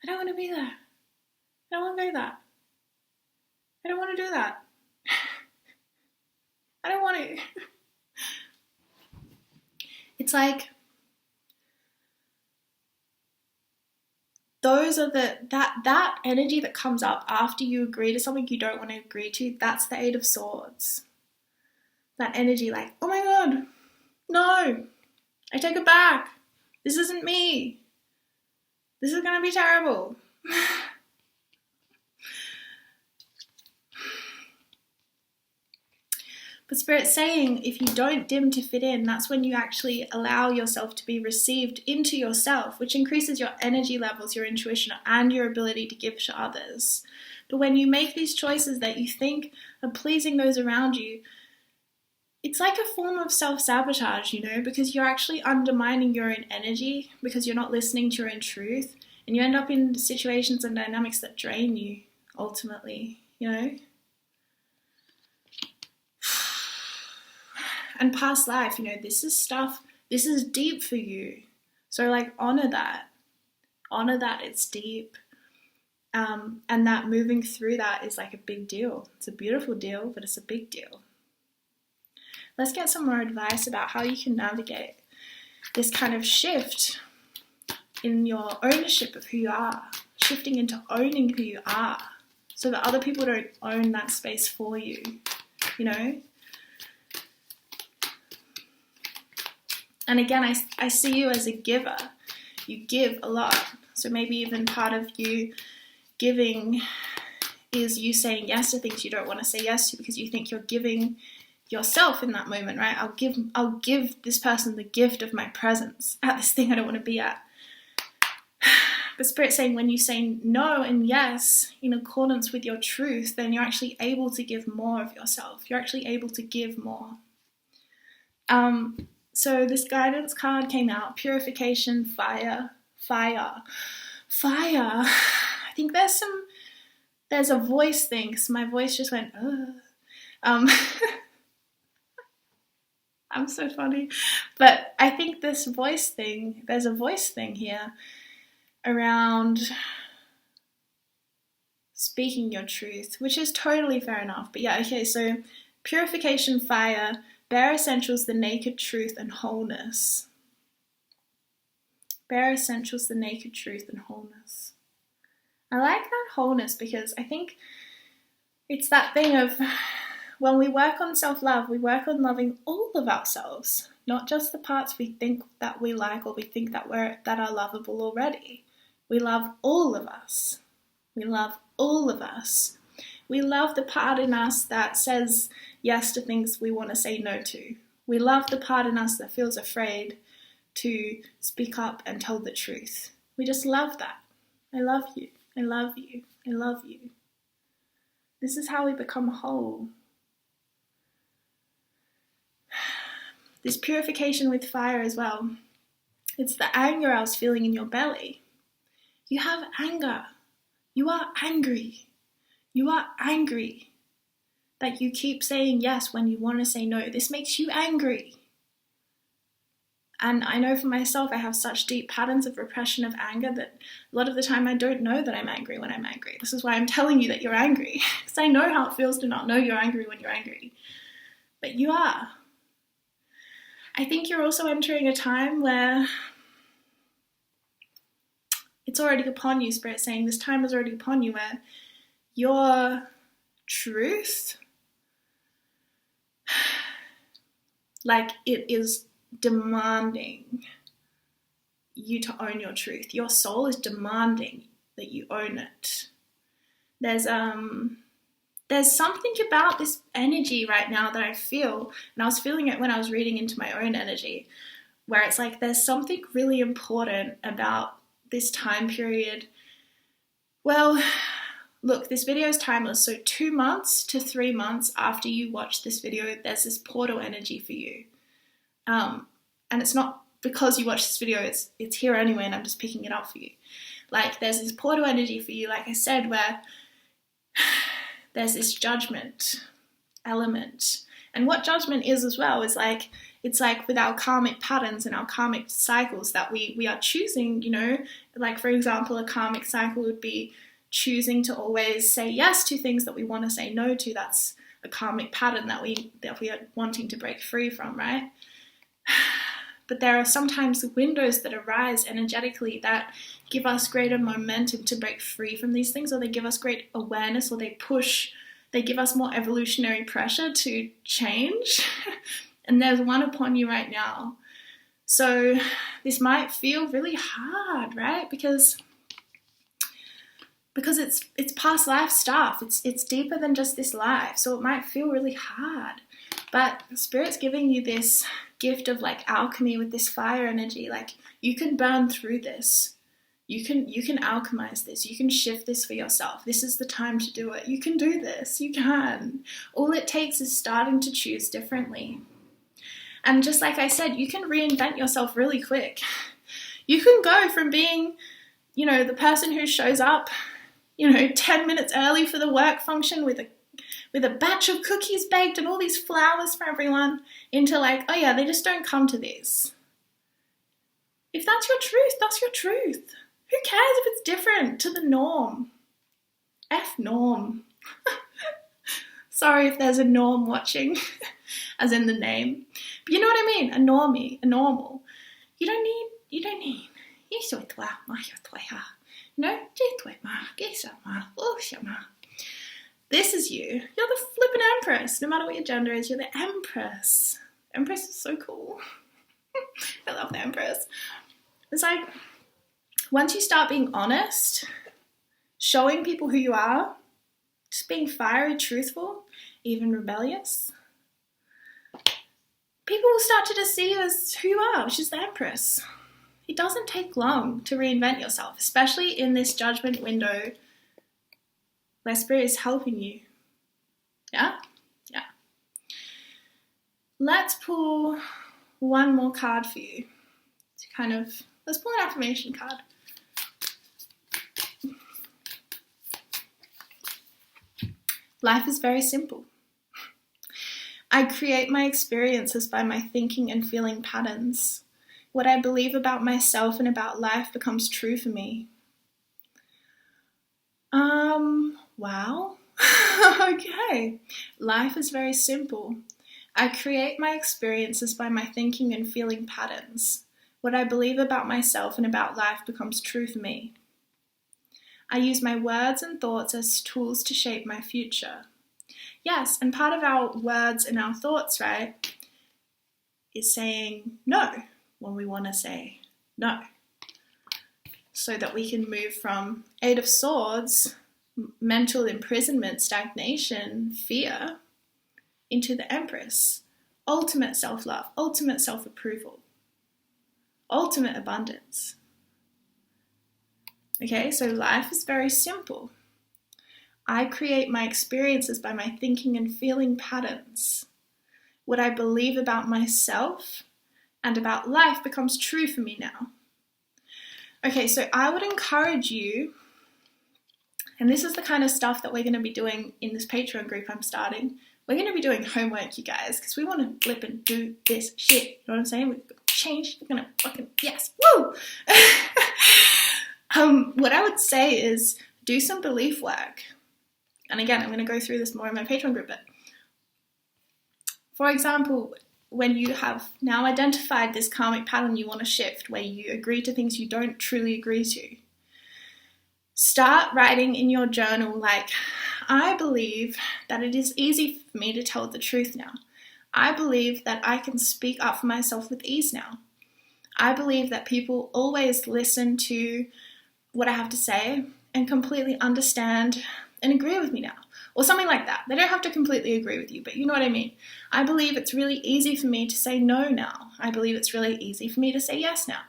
I don't want to be there. I don't want to go that. I don't want to do that. I don't want to. It's like, those are that energy that comes up after you agree to something you don't want to agree to. That's the 8 of Swords. That energy like, oh my God, no, I take it back. This isn't me. This is going to be terrible. But Spirit's saying, if you don't dim to fit in, that's when you actually allow yourself to be received into yourself, which increases your energy levels, your intuition, and your ability to give to others. But when you make these choices that you think are pleasing those around you, it's like a form of self-sabotage, because you're actually undermining your own energy because you're not listening to your own truth, and you end up in situations and dynamics that drain you, ultimately, And past life, this is deep for you. So honor that. Honor that it's deep. And that moving through that is like a big deal. It's a beautiful deal, but it's a big deal. Let's get some more advice about how you can navigate this kind of shift in your ownership of who you are, shifting into owning who you are, so that other people don't own that space for you, you know? And again, I see you as a giver. You give a lot. So maybe even part of you giving is you saying yes to things you don't want to say yes to because you think you're giving yourself in that moment, right? I'll give this person the gift of my presence at this thing I don't want to be at. But Spirit's saying when you say no and yes in accordance with your truth, then you're actually able to give more of yourself. You're actually able to give more. So this guidance card came out, purification, fire. I think there's a voice thing, because my voice just went, I'm so funny. But I think there's a voice thing here around speaking your truth, which is totally fair enough. But yeah, okay, so purification, fire, bare essentials, the naked truth and wholeness. Bare essentials, the naked truth and wholeness. I like that wholeness because I think it's that thing of when we work on self-love, we work on loving all of ourselves, not just the parts we think that we like or we think that are lovable already. We love all of us. We love all of us. We love the part in us that says yes to things we want to say no to. We love the part in us that feels afraid to speak up and tell the truth. We just love that. I love you. I love you. I love you. This is how we become whole. This purification with fire as well. It's the anger I was feeling in your belly. You have anger. You are angry. You are angry that you keep saying yes when you want to say no. This makes you angry. And I know for myself, I have such deep patterns of repression of anger that a lot of the time I don't know that I'm angry when I'm angry. This is why I'm telling you that you're angry, because I know how it feels to not know you're angry when you're angry. But you are. I think you're also entering a time where it's already upon you, Spirit saying this time is already upon you, where your truth, like it is demanding you to own your truth. Your soul is demanding that you own it. There's something about this energy right now that I feel, and I was feeling it when I was reading into my own energy, where it's like there's something really important about this time period. Well, look, this video is timeless, so 2 months to 3 months after you watch this video, there's this portal energy for you. And it's not because you watch this video, it's here anyway, and I'm just picking it up for you. Like, there's this portal energy for you, like I said, where there's this judgment element. And what judgment is as well is like, it's like with our karmic patterns and our karmic cycles that we are choosing, you know, like for example, a karmic cycle would be choosing to always say yes to things that we want to say no to. That's a karmic pattern that we are wanting to break free from, right? But there are sometimes windows that arise energetically that give us greater momentum to break free from these things, or they give us great awareness, or they give us more evolutionary pressure to change. And there's one upon you right now. So this might feel really hard, right? Because it's past life stuff. It's deeper than just this life. So it might feel really hard. But Spirit's giving you this gift of like alchemy with this fire energy. Like, you can burn through this. You can alchemize this. You can shift this for yourself. This is the time to do it. You can do this. You can. All it takes is starting to choose differently. And just like I said, you can reinvent yourself really quick. You can go from being, you know, the person who shows up, you know, 10 minutes early for the work function with a batch of cookies baked and all these flowers for everyone, into like, oh yeah, they just don't come to these. If that's your truth, that's your truth. Who cares if it's different to the norm? F norm. Sorry if there's a norm watching, as in the name. But you know what I mean? A normie, a normal. You don't need, this is you. You're the flippin' empress. No matter what your gender is, you're the empress. Empress is so cool. I love the empress. It's like, once you start being honest, showing people who you are, just being fiery, truthful, even rebellious, people will start to just see you as who you are, which is the empress. It doesn't take long to reinvent yourself, especially in this judgment window where Spirit is helping you. Yeah? Yeah. Let's pull one more card for you to let's pull an affirmation card. Life is very simple. I create my experiences by my thinking and feeling patterns. What I believe about myself and about life becomes true for me. Wow. Okay. Life is very simple. I create my experiences by my thinking and feeling patterns. What I believe about myself and about life becomes true for me. I use my words and thoughts as tools to shape my future. Yes, and part of our words and our thoughts, right, is saying no when we want to say no. So that we can move from Eight of Swords, mental imprisonment, stagnation, fear, into the Empress, ultimate self-love, ultimate self-approval, ultimate abundance. Okay, so life is very simple. I create my experiences by my thinking and feeling patterns. What I believe about myself and about life becomes true for me now. Okay, so I would encourage you, and this is the kind of stuff that we're going to be doing in this Patreon group I'm starting. We're going to be doing homework, you guys, because we want to flip and do this shit. You know what I'm saying? We're going to change. We're going to fucking, yes, woo! What I would say is do some belief work. And again, I'm going to go through this more in my Patreon group. But for example, when you have now identified this karmic pattern you want to shift, where you agree to things you don't truly agree to, start writing in your journal like, I believe that it is easy for me to tell the truth now. I believe that I can speak up for myself with ease now. I believe that people always listen to what I have to say and completely understand and agree with me now. Or something like that. They don't have to completely agree with you, but you know what I mean. I believe it's really easy for me to say no now. I believe it's really easy for me to say yes now.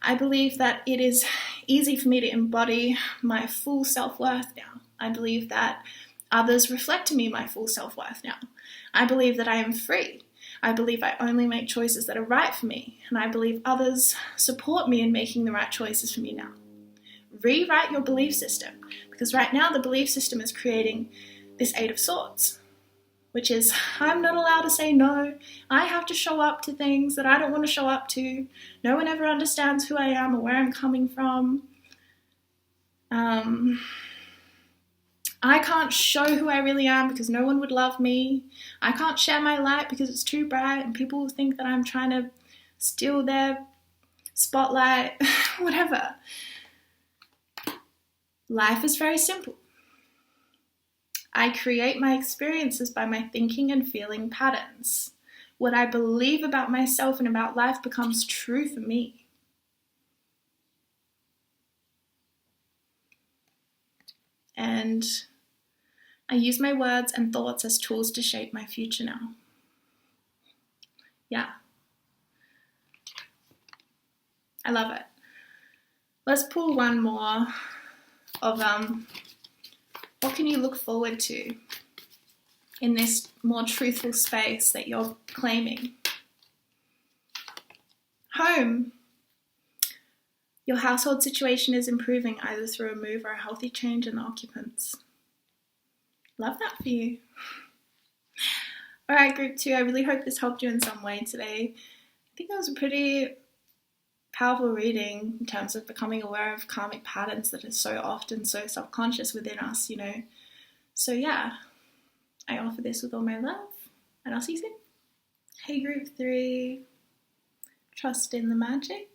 I believe that it is easy for me to embody my full self-worth now. I believe that others reflect to me my full self-worth now. I believe that I am free. I believe I only make choices that are right for me. And I believe others support me in making the right choices for me now. Rewrite your belief system, because right now the belief system is creating this Eight of Swords, which is I'm not allowed to say no. I have to show up to things that I don't want to show up to. No one ever understands who I am or where I'm coming from. I can't show who I really am because no one would love me. I can't share my light because it's too bright and people will think that I'm trying to steal their spotlight, whatever. Life is very simple. I create my experiences by my thinking and feeling patterns. What I believe about myself and about life becomes true for me. And I use my words and thoughts as tools to shape my future now. Yeah. I love it. Let's pull one more of what can you look forward to in this more truthful space that you're claiming. Home. Your household situation is improving either through a move or a healthy change in the occupants. Love that for you. Alright, group 2, I really hope this helped you in some way today. I think that was a pretty powerful reading in terms of becoming aware of karmic patterns that are so often so subconscious within us, you know. So yeah, I offer this with all my love, and I'll see you soon. Hey group 3, trust in the magic.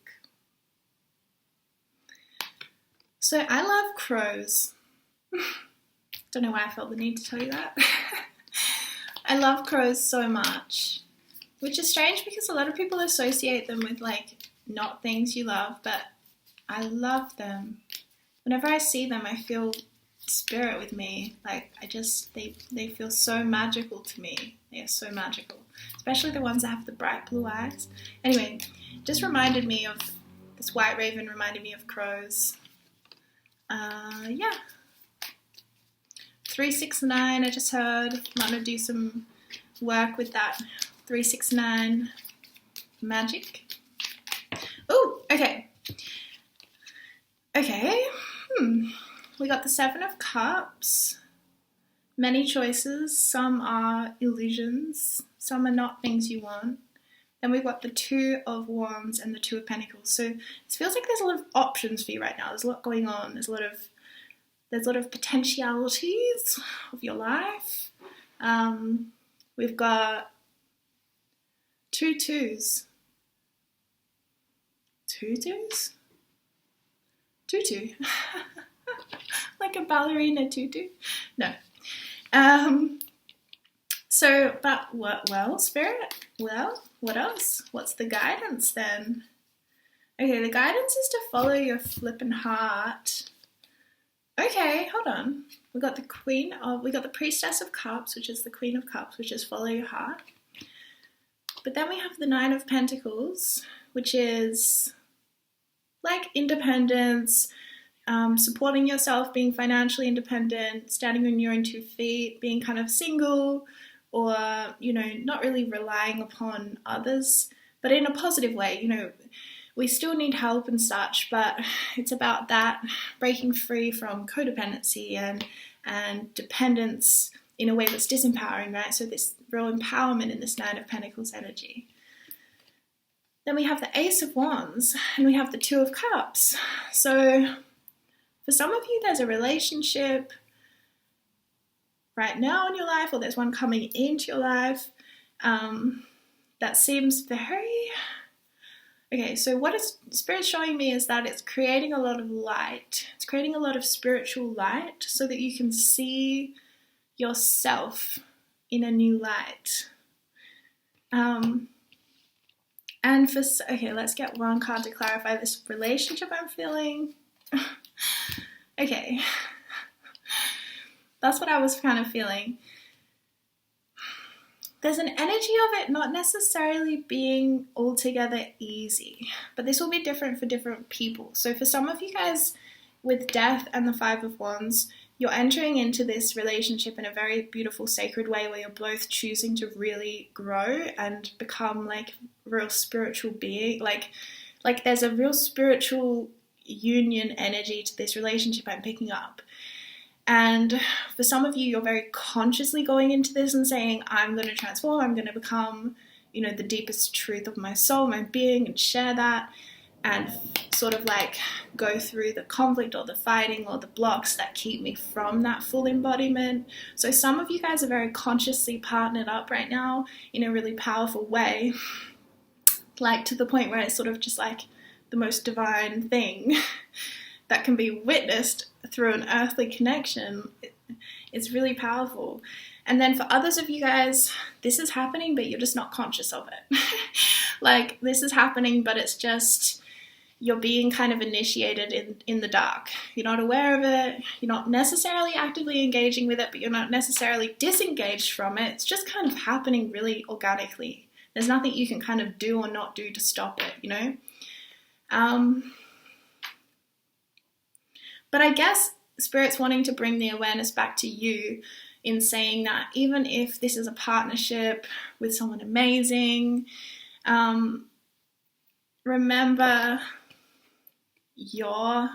So I love crows. Don't know why I felt the need to tell you that. I love crows so much, which is strange because a lot of people associate them with like not things you love, but I love them. Whenever I see them, I feel spirit with me. Like they feel so magical to me. They are so magical, especially the ones that have the bright blue eyes. Anyway, just reminded me of this white raven, reminded me of crows. Yeah. 369, I just heard. I'm going to do some work with that 369 magic. Oh, okay. Okay. We got the 7 of Cups. Many choices. Some are illusions. Some are not things you want. Then we've got the 2 of Wands and the 2 of Pentacles. So it feels like there's a lot of options for you right now. There's a lot going on. There's a lot of potentialities of your life. We've got 2 twos. 2 twos? Tutu. Like a ballerina tutu? No. So, but what, well, Spirit? Well, what else? What's the guidance then? Okay, the guidance is to follow your flippin' heart. Okay, hold on. We got the Priestess of Cups, which is the Queen of Cups, which is follow your heart. But then we have the 9 of Pentacles, which is like independence, supporting yourself, being financially independent, standing on your own 2 feet, being kind of single, or, you know, not really relying upon others, but in a positive way. You know, we still need help and such, but it's about that, breaking free from codependency and dependence in a way that's disempowering, right? So this real empowerment in this 9 of Pentacles energy. Then we have the Ace of Wands, and we have the 2 of Cups. So for some of you, there's a relationship right now in your life, or there's one coming into your life that seems very... Okay, so what Spirit's showing me is that it's creating a lot of light. It's creating a lot of spiritual light so that you can see yourself in a new light. Okay, let's get one card to clarify this relationship I'm feeling. Okay, that's what I was kind of feeling. There's an energy of it not necessarily being altogether easy, but this will be different for different people. So for some of you guys with Death and the 5 of Wands, you're entering into this relationship in a very beautiful, sacred way where you're both choosing to really grow and become like real spiritual being. Like there's a real spiritual union energy to this relationship I'm picking up. And for some of you, you're very consciously going into this and saying, I'm going to transform, I'm going to become, you know, the deepest truth of my soul, my being, and share that, and sort of like go through the conflict or the fighting or the blocks that keep me from that full embodiment. So some of you guys are very consciously partnered up right now in a really powerful way, like to the point where it's sort of just like the most divine thing that can be witnessed through an earthly connection. It's really powerful. And then for others of you guys, this is happening, but you're just not conscious of it. Like this is happening, but it's just you're being kind of initiated in the dark. You're not aware of it. You're not necessarily actively engaging with it, but you're not necessarily disengaged from it. It's just kind of happening really organically. There's nothing you can kind of do or not do to stop it, you know? But I guess Spirit's wanting to bring the awareness back to you in saying that even if this is a partnership with someone amazing, remember your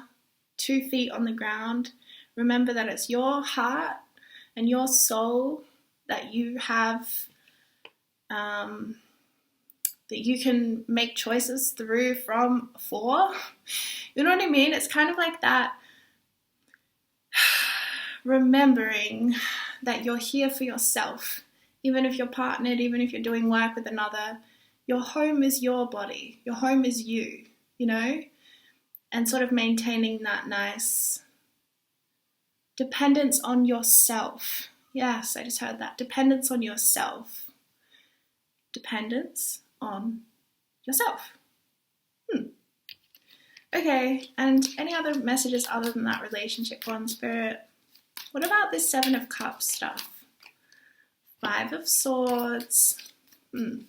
2 feet on the ground. Remember that it's your heart and your soul that you have that you can make choices through from for. You know what I mean? It's kind of like that, remembering that you're here for yourself. Even if you're partnered, even if you're doing work with another, your home is your body. Your home is you, you know? And sort of maintaining that nice dependence on yourself. Yes, I just heard that. Dependence on yourself. Dependence on yourself. Okay, and any other messages other than that relationship one, Spirit? What about this 7 of Cups stuff? 5 of Swords. I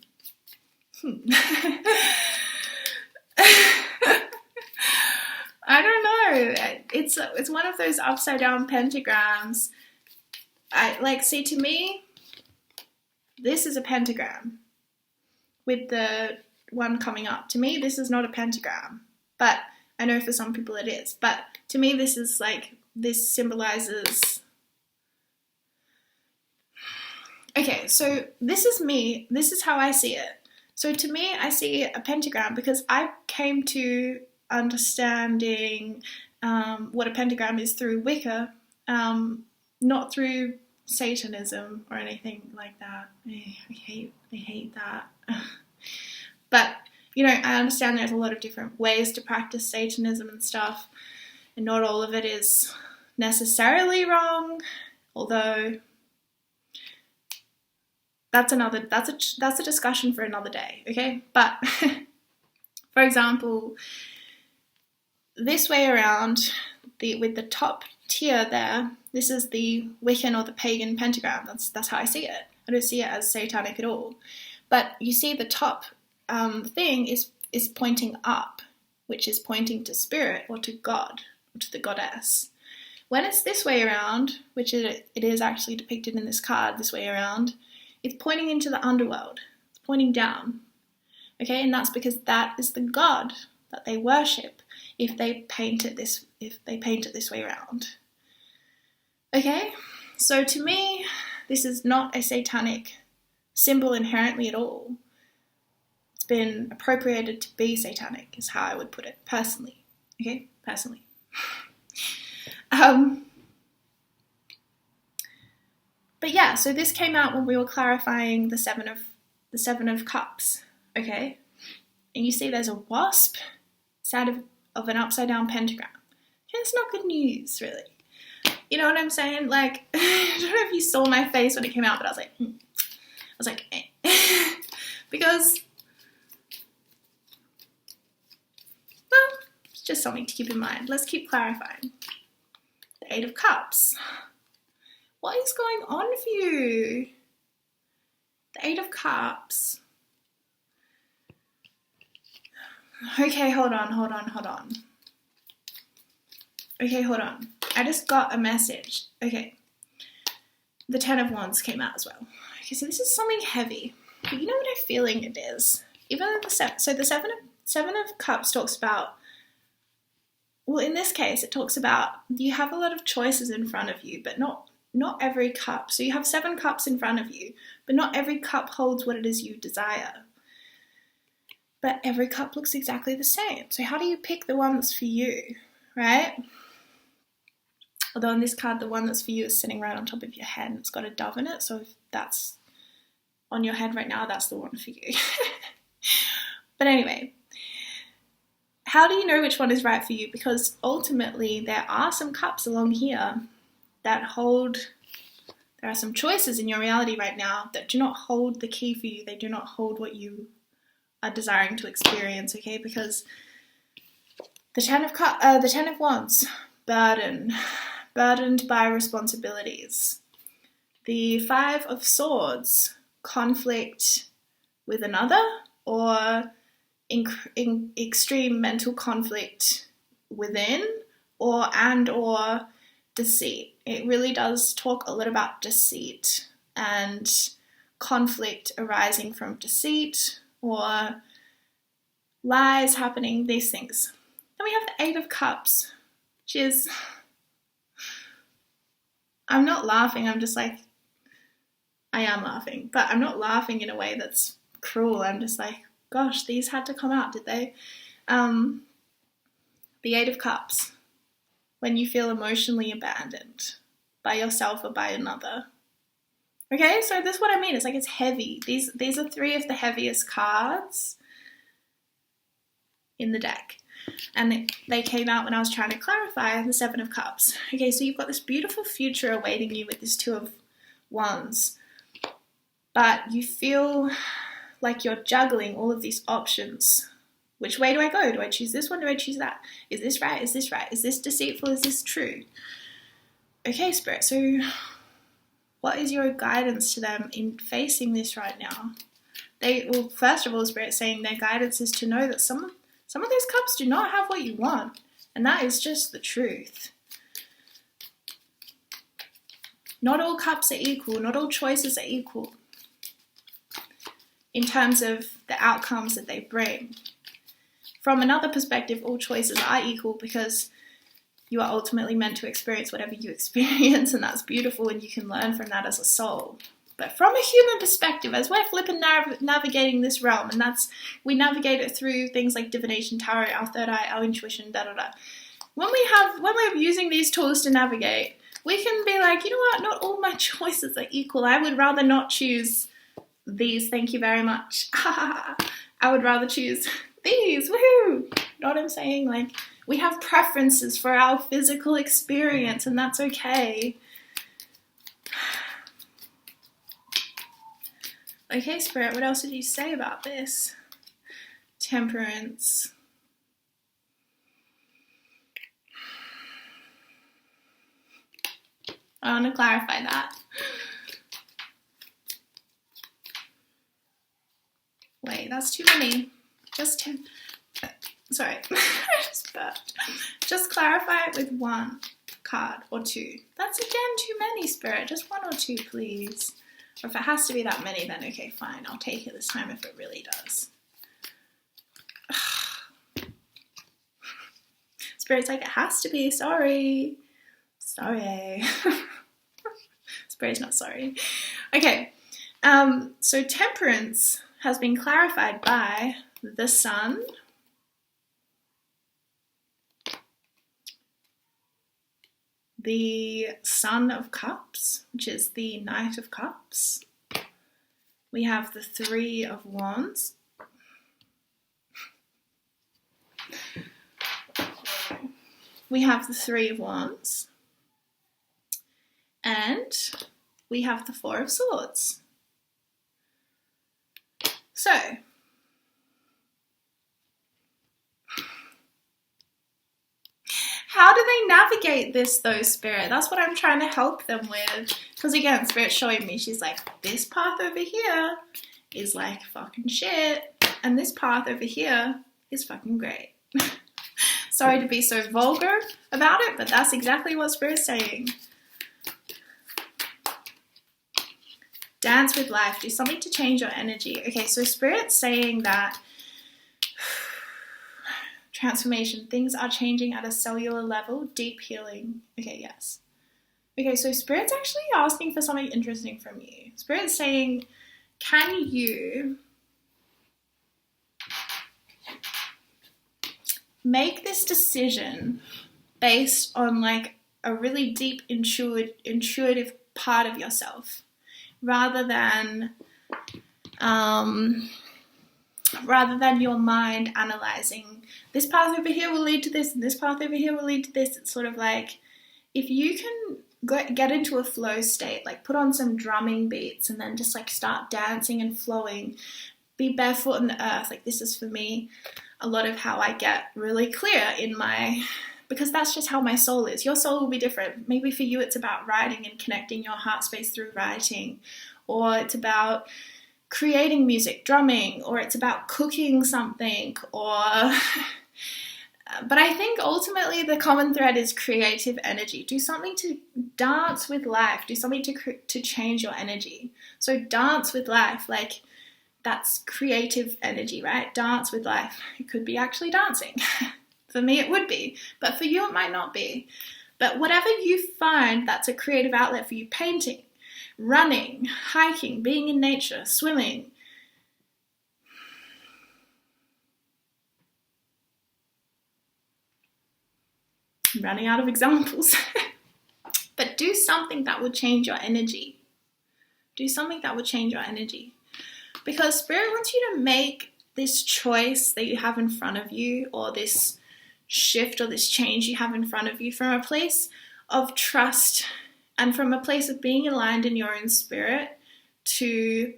don't know. It's one of those upside down pentagrams. See, to me, this is a pentagram with the one coming up. To me, this is not a pentagram, but I know for some people it is. But to me, this is like, this symbolizes. Okay, so this is me. This is how I see it. So to me, I see a pentagram because I came to understanding what a pentagram is through Wicca, not through Satanism or anything like that. I hate that. But, you know, I understand there's a lot of different ways to practice Satanism and stuff, and not all of it is necessarily wrong, although that's a discussion for another day, okay? But for example, this way around, with the top tier there, this is the Wiccan or the pagan pentagram. That's how I see it. I don't see it as satanic at all. But you see the top thing is pointing up, which is pointing to spirit or to God or to the goddess. When it's this way around, which it is actually depicted in this card this way around, it's pointing into the underworld. It's pointing down. Okay, and that's because that is the God that they worship if they paint it this way around. Okay, so to me, this is not a satanic symbol inherently at all. It's been appropriated to be satanic, is how I would put it, personally. Okay, personally. But yeah, so this came out when we were clarifying the seven of Cups, okay? And you see there's a wasp inside of an upside down pentagram. Okay, it's not good news, really. You know what I'm saying? Like, I don't know if you saw my face when it came out, but I was like, eh. Because, well, it's just something to keep in mind. Let's keep clarifying. The 8 of Cups. What is going on for you? The 8 of Cups. Okay, hold on. Okay, hold on. I just got a message. Okay. The 10 of Wands came out as well. Okay, so this is something heavy. But you know what I'm feeling it is? Even the 7 of Cups talks about, well, in this case, it talks about you have a lot of choices in front of you, but not every cup. So you have 7 cups in front of you, but not every cup holds what it is you desire. But every cup looks exactly the same. So how do you pick the one that's for you, right? Although in this card, the one that's for you is sitting right on top of your head and it's got a dove in it. So if that's on your head right now, that's the one for you. But anyway, how do you know which one is right for you? Because ultimately there are some cups along here that hold, there are some choices in your reality right now that do not hold the key for you. They do not hold what you are desiring to experience, okay? Because the 10 of Wands, burdened by responsibilities. The 5 of Swords, conflict with another, or extreme mental conflict within, or deceit. It really does talk a lot about deceit and conflict arising from deceit or lies happening, these things. Then we have the 8 of Cups, which is, I'm not laughing, I'm just like, I am laughing, but I'm not laughing in a way that's cruel. I'm just like, Gosh, these had to come out, did they? The Eight of Cups. When you feel emotionally abandoned by yourself or by another. Okay, so this is what I mean. It's like it's heavy. These are three of the heaviest cards in the deck. And they came out when I was trying to clarify the Seven of Cups. Okay, so you've got this beautiful future awaiting you with this Two of Wands. But you feel like you're juggling all of these options. Which way do I go? Do I choose this one? Do I choose that? Is this right? Is this right? Is this deceitful? Is this true? Okay, Spirit, so what is your guidance to them in facing this right now? Well, first of all, Spirit's saying their guidance is to know that some of those cups do not have what you want. And that is just the truth. Not all cups are equal. Not all choices are equal in terms of the outcomes that they bring. From another perspective, all choices are equal because you are ultimately meant to experience whatever you experience, and that's beautiful, and you can learn from that as a soul. But from a human perspective, as we're flipping navigating this realm, and we navigate it through things like divination, tarot, our third eye, our intuition, When we're using these tools to navigate, we can be like, you know what? Not all my choices are equal. I would rather not choose these. Thank you very much. I would rather choose these. Woohoo! You know what I'm saying? Like, we have preferences for our physical experience, and that's okay. Okay, Spirit, what else did you say about this? Temperance. I want to clarify that. Wait, that's too many. Just 10. Sorry, I just burped. Just clarify it with one card or two. That's again too many, Spirit. Just one or two, please. Or if it has to be that many, then okay, fine. I'll take it this time if it really does. Spirit's like, it has to be. Sorry. Spirit's not sorry. Okay. So temperance has been clarified by the Sun, the Son of Cups, which is the Knight of Cups. We have the Three of Wands. We have the Three of Wands. And we have the Four of Swords. So, how do they navigate this though, Spirit? That's what I'm trying to help them with. Because again, Spirit's showing me, she's like, this path over here is like fucking shit. And this path over here is fucking great. Sorry to be so vulgar about it, but that's exactly what Spirit's saying. Dance with life. Do something to change your energy. Okay, so Spirit's saying that transformation, things are changing at a cellular level, deep healing. Okay, yes. Okay, so Spirit's actually asking for something interesting from you. Spirit's saying, can you make this decision based on like a really deep intuitive part of yourself? Rather than your mind analyzing, this path over here will lead to this, and this path over here will lead to this. It's sort of like, if you can get into a flow state, like put on some drumming beats and then just like start dancing and flowing, be barefoot in the earth. Like, this is for me a lot of how I get really clear in my, because that's just how my soul is. Your soul will be different. Maybe for you it's about writing and connecting your heart space through writing, or it's about creating music, drumming, or it's about cooking something, or but I think ultimately the common thread is creative energy. Do something to dance with life. Do something to change your energy. So dance with life, like that's creative energy, right? Dance with life. It could be actually dancing. For me, it would be, but for you, it might not be. But whatever you find that's a creative outlet for you, painting, running, hiking, being in nature, swimming, I'm running out of examples. But do something that will change your energy. Do something that will change your energy. Because Spirit wants you to make this choice that you have in front of you, or this shift or this change you have in front of you, from a place of trust and from a place of being aligned in your own spirit to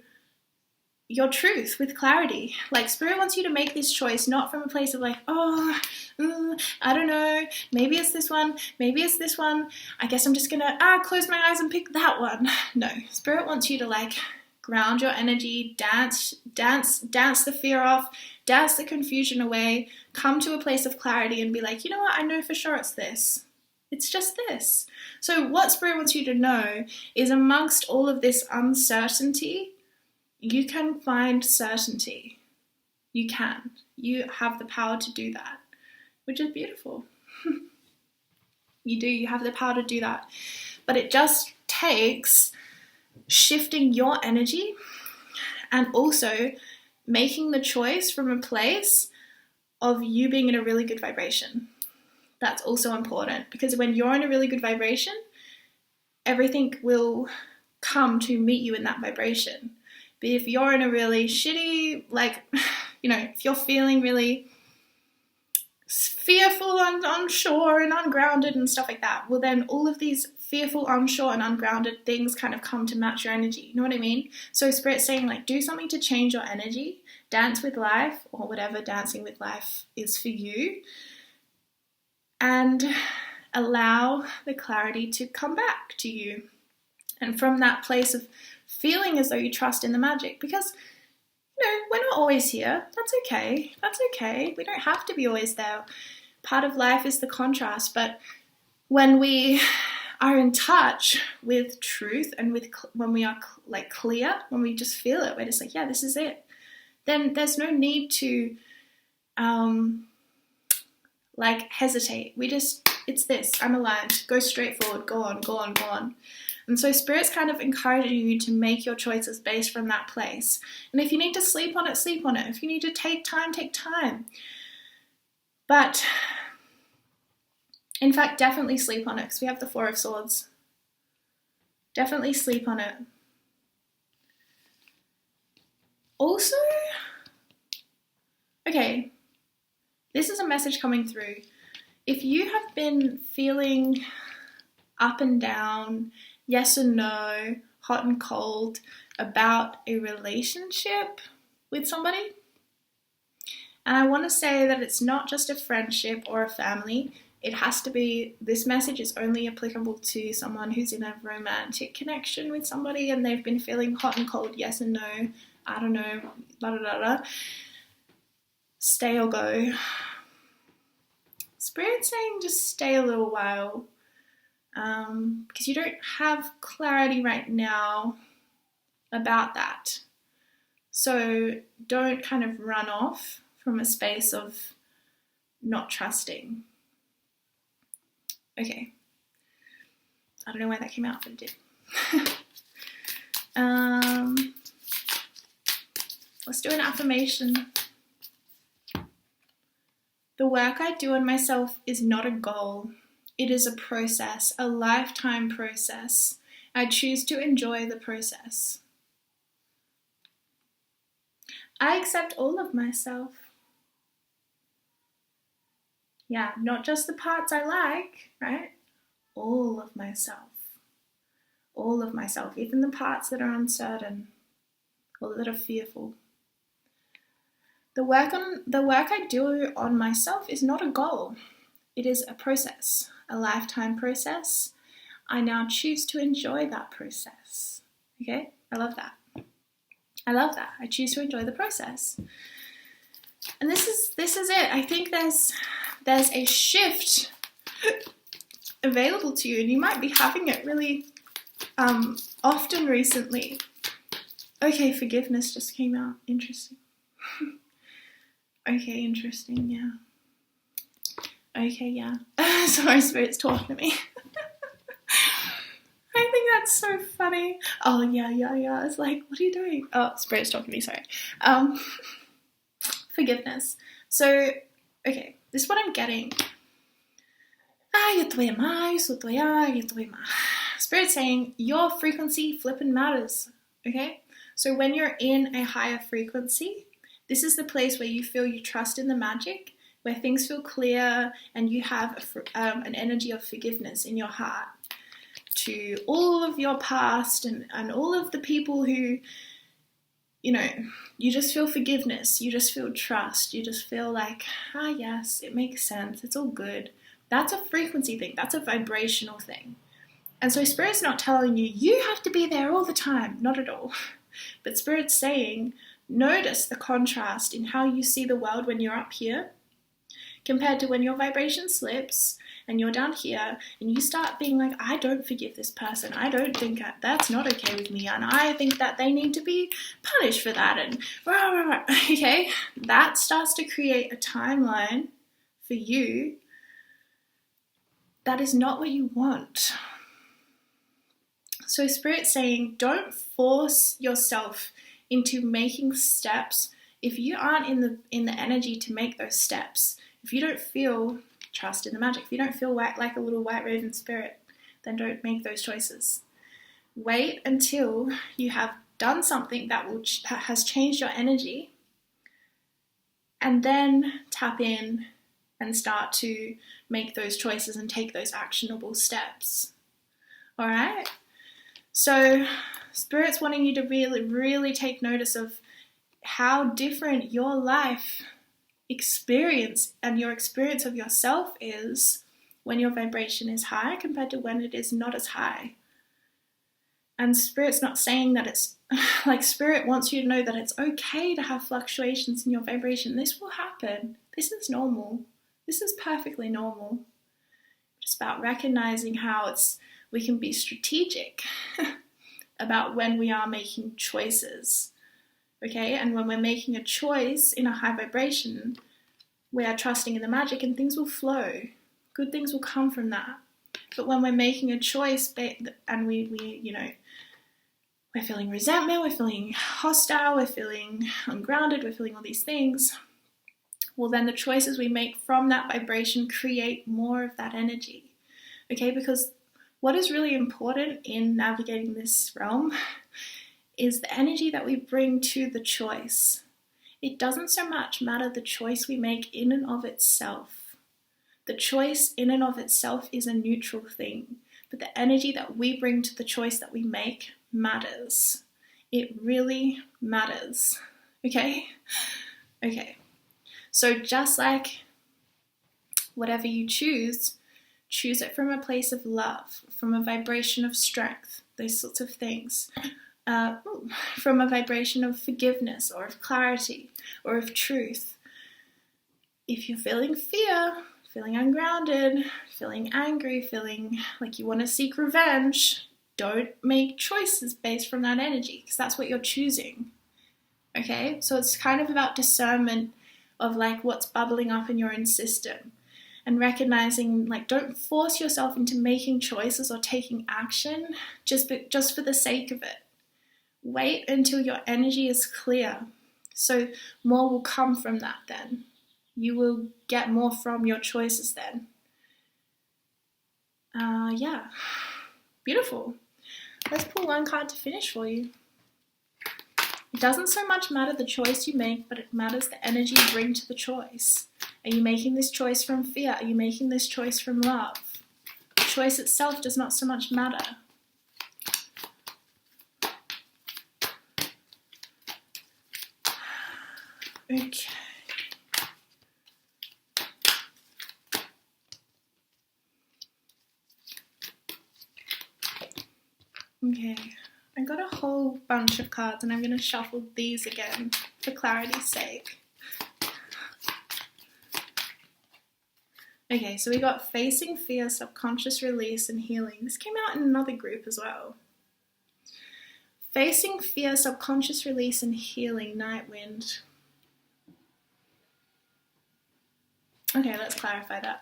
your truth with clarity. Like, Spirit wants you to make this choice not from a place of like, I don't know, maybe it's this one, maybe it's this one, I guess I'm just gonna close my eyes and pick that one. No, Spirit wants you to like ground your energy, dance the fear off, dance the confusion away, come to a place of clarity and be like, you know what, I know for sure it's this. It's just this. So what Spirit wants you to know is, amongst all of this uncertainty, you can find certainty. You can. You have the power to do that, which is beautiful. You do. You have the power to do that. But it just takes shifting your energy and also making the choice from a place of you being in a really good vibration. That's also important, because when you're in a really good vibration, everything will come to meet you in that vibration. But if you're in a really shitty, like, if you're feeling really fearful and unsure and ungrounded and stuff like that, well, then all of these fearful, unsure and ungrounded things kind of come to match your energy. You know what I mean? So Spirit's saying, like, do something to change your energy, dance with life, or whatever dancing with life is for you, and allow the clarity to come back to you. And from that place of feeling as though you trust in the magic, because we're not always here. That's okay. We don't have to be always there. Part of life is the contrast. But when we are in touch with truth and when we are like clear, when we just feel it, we're just like, yeah, this is it. Then there's no need to hesitate. It's this. I'm aligned. Go straight forward. Go on. And so Spirit's kind of encouraging you to make your choices based from that place. And if you need to sleep on it, sleep on it. If you need to take time, take time. But, in fact, definitely sleep on it, because we have the Four of Swords. Definitely sleep on it. Also, okay, this is a message coming through. If you have been feeling up and down, yes and no, hot and cold about a relationship with somebody, and I want to say that it's not just a friendship or a family. It has to be, this message is only applicable to someone who's in a romantic connection with somebody and they've been feeling hot and cold, yes and no, I don't know, blah, blah, blah, blah. Stay or go. Spirit's saying just stay a little while. Because you don't have clarity right now about that. So don't kind of run off from a space of not trusting. Okay. I don't know why that came out, but it did. Let's do an affirmation. The work I do on myself is not a goal. It is a process, a lifetime process. I choose to enjoy the process. I accept all of myself. Yeah, not just the parts I like, right? All of myself. All of myself, even the parts that are uncertain or that are fearful. The work I do on myself is not a goal. It is a process, a lifetime process. I now choose to enjoy that process. Okay? I love that. I choose to enjoy the process. And this is it. I think there's a shift available to you, and you might be having it really often recently. Okay, forgiveness just came out. Interesting. Okay, interesting, yeah. Okay, yeah. Sorry, Spirit's talking to me. I think that's so funny. Oh, yeah. It's like, what are you doing? Oh, Spirit's talking to me, sorry. Forgiveness. So, okay, this is what I'm getting. Spirit's saying your frequency flipping matters, okay? So when you're in a higher frequency, this is the place where you feel you trust in the magic, where things feel clear and you have an energy of forgiveness in your heart to all of your past and all of the people who, you know, you just feel forgiveness, you just feel trust, you just feel like, yes, it makes sense, it's all good. That's a frequency thing, that's a vibrational thing. And so Spirit's not telling you, you have to be there all the time, not at all. But Spirit's saying, notice the contrast in how you see the world when you're up here, compared to when your vibration slips and you're down here and you start being like, I don't forgive this person, I don't think that's not okay with me, and I think that they need to be punished for that, and rah, rah, rah. Okay, that starts to create a timeline for you that is not what you want. So Spirit's saying, don't force yourself into making steps if you aren't in the energy to make those steps. If you don't feel trust in the magic, if you don't feel like a little white raven spirit, then don't make those choices. Wait until you have done something that has changed your energy, and then tap in and start to make those choices and take those actionable steps. All right? So Spirit's wanting you to really, really take notice of how different your life experience and your experience of yourself is when your vibration is high compared to when it is not as high. And Spirit's not saying that it's like, Spirit wants you to know that it's okay to have fluctuations in your vibration. This will happen. This is normal. This is perfectly normal. It's about recognizing how we can be strategic about when we are making choices. Okay, and when we're making a choice in a high vibration, we are trusting in the magic and things will flow. Good things will come from that. But when we're making a choice and we're feeling resentment, we're feeling hostile, we're feeling ungrounded, we're feeling all these things, well, then the choices we make from that vibration create more of that energy. Okay, because what is really important in navigating this realm is the energy that we bring to the choice. It doesn't so much matter the choice we make in and of itself. The choice in and of itself is a neutral thing, but the energy that we bring to the choice that we make matters. It really matters. Okay? Okay. So just like whatever you choose it from a place of love, from a vibration of strength, those sorts of things. From a vibration of forgiveness or of clarity or of truth. If you're feeling fear, feeling ungrounded, feeling angry, feeling like you want to seek revenge, don't make choices based from that energy, because that's what you're choosing. Okay? So it's kind of about discernment of like what's bubbling up in your own system, and recognizing, like, don't force yourself into making choices or taking action just for the sake of it. Wait until your energy is clear, so more will come from that then. You will get more from your choices then. Yeah. Beautiful. Let's pull one card to finish for you. It doesn't so much matter the choice you make, but it matters the energy you bring to the choice. Are you making this choice from fear? Are you making this choice from love? The choice itself does not so much matter. Okay. Okay, I got a whole bunch of cards and I'm going to shuffle these again for clarity's sake. Okay, so we got Facing Fear, Subconscious Release and Healing. This came out in another group as well. Facing Fear, Subconscious Release and Healing, Night Wind. Okay, let's clarify that.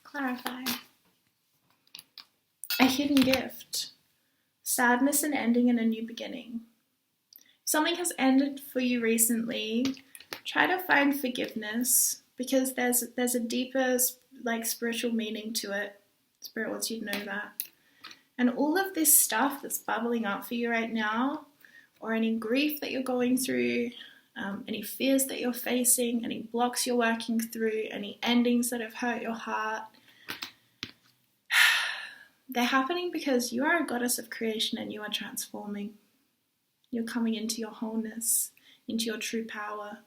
Clarify. A hidden gift. Sadness and ending and a new beginning. Something has ended for you recently. try to find forgiveness, because there's a deeper like spiritual meaning to it. Spirit wants you to know that. And all of this stuff that's bubbling up for you right now, or any grief that you're going through, any fears that you're facing, any blocks you're working through, any endings that have hurt your heart, they're happening because you are a goddess of creation and you are transforming. You're coming into your wholeness, into your true power.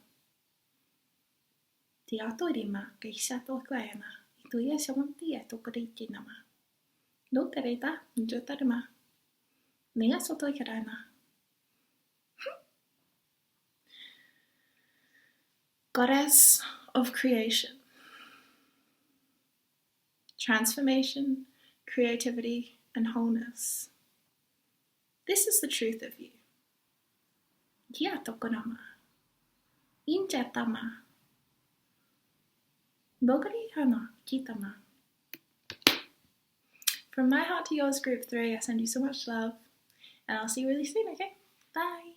Goddess of creation, transformation, creativity, and wholeness. This is the truth of you. From my heart to yours, group 3, I send you so much love, and I'll see you really soon, okay? Bye!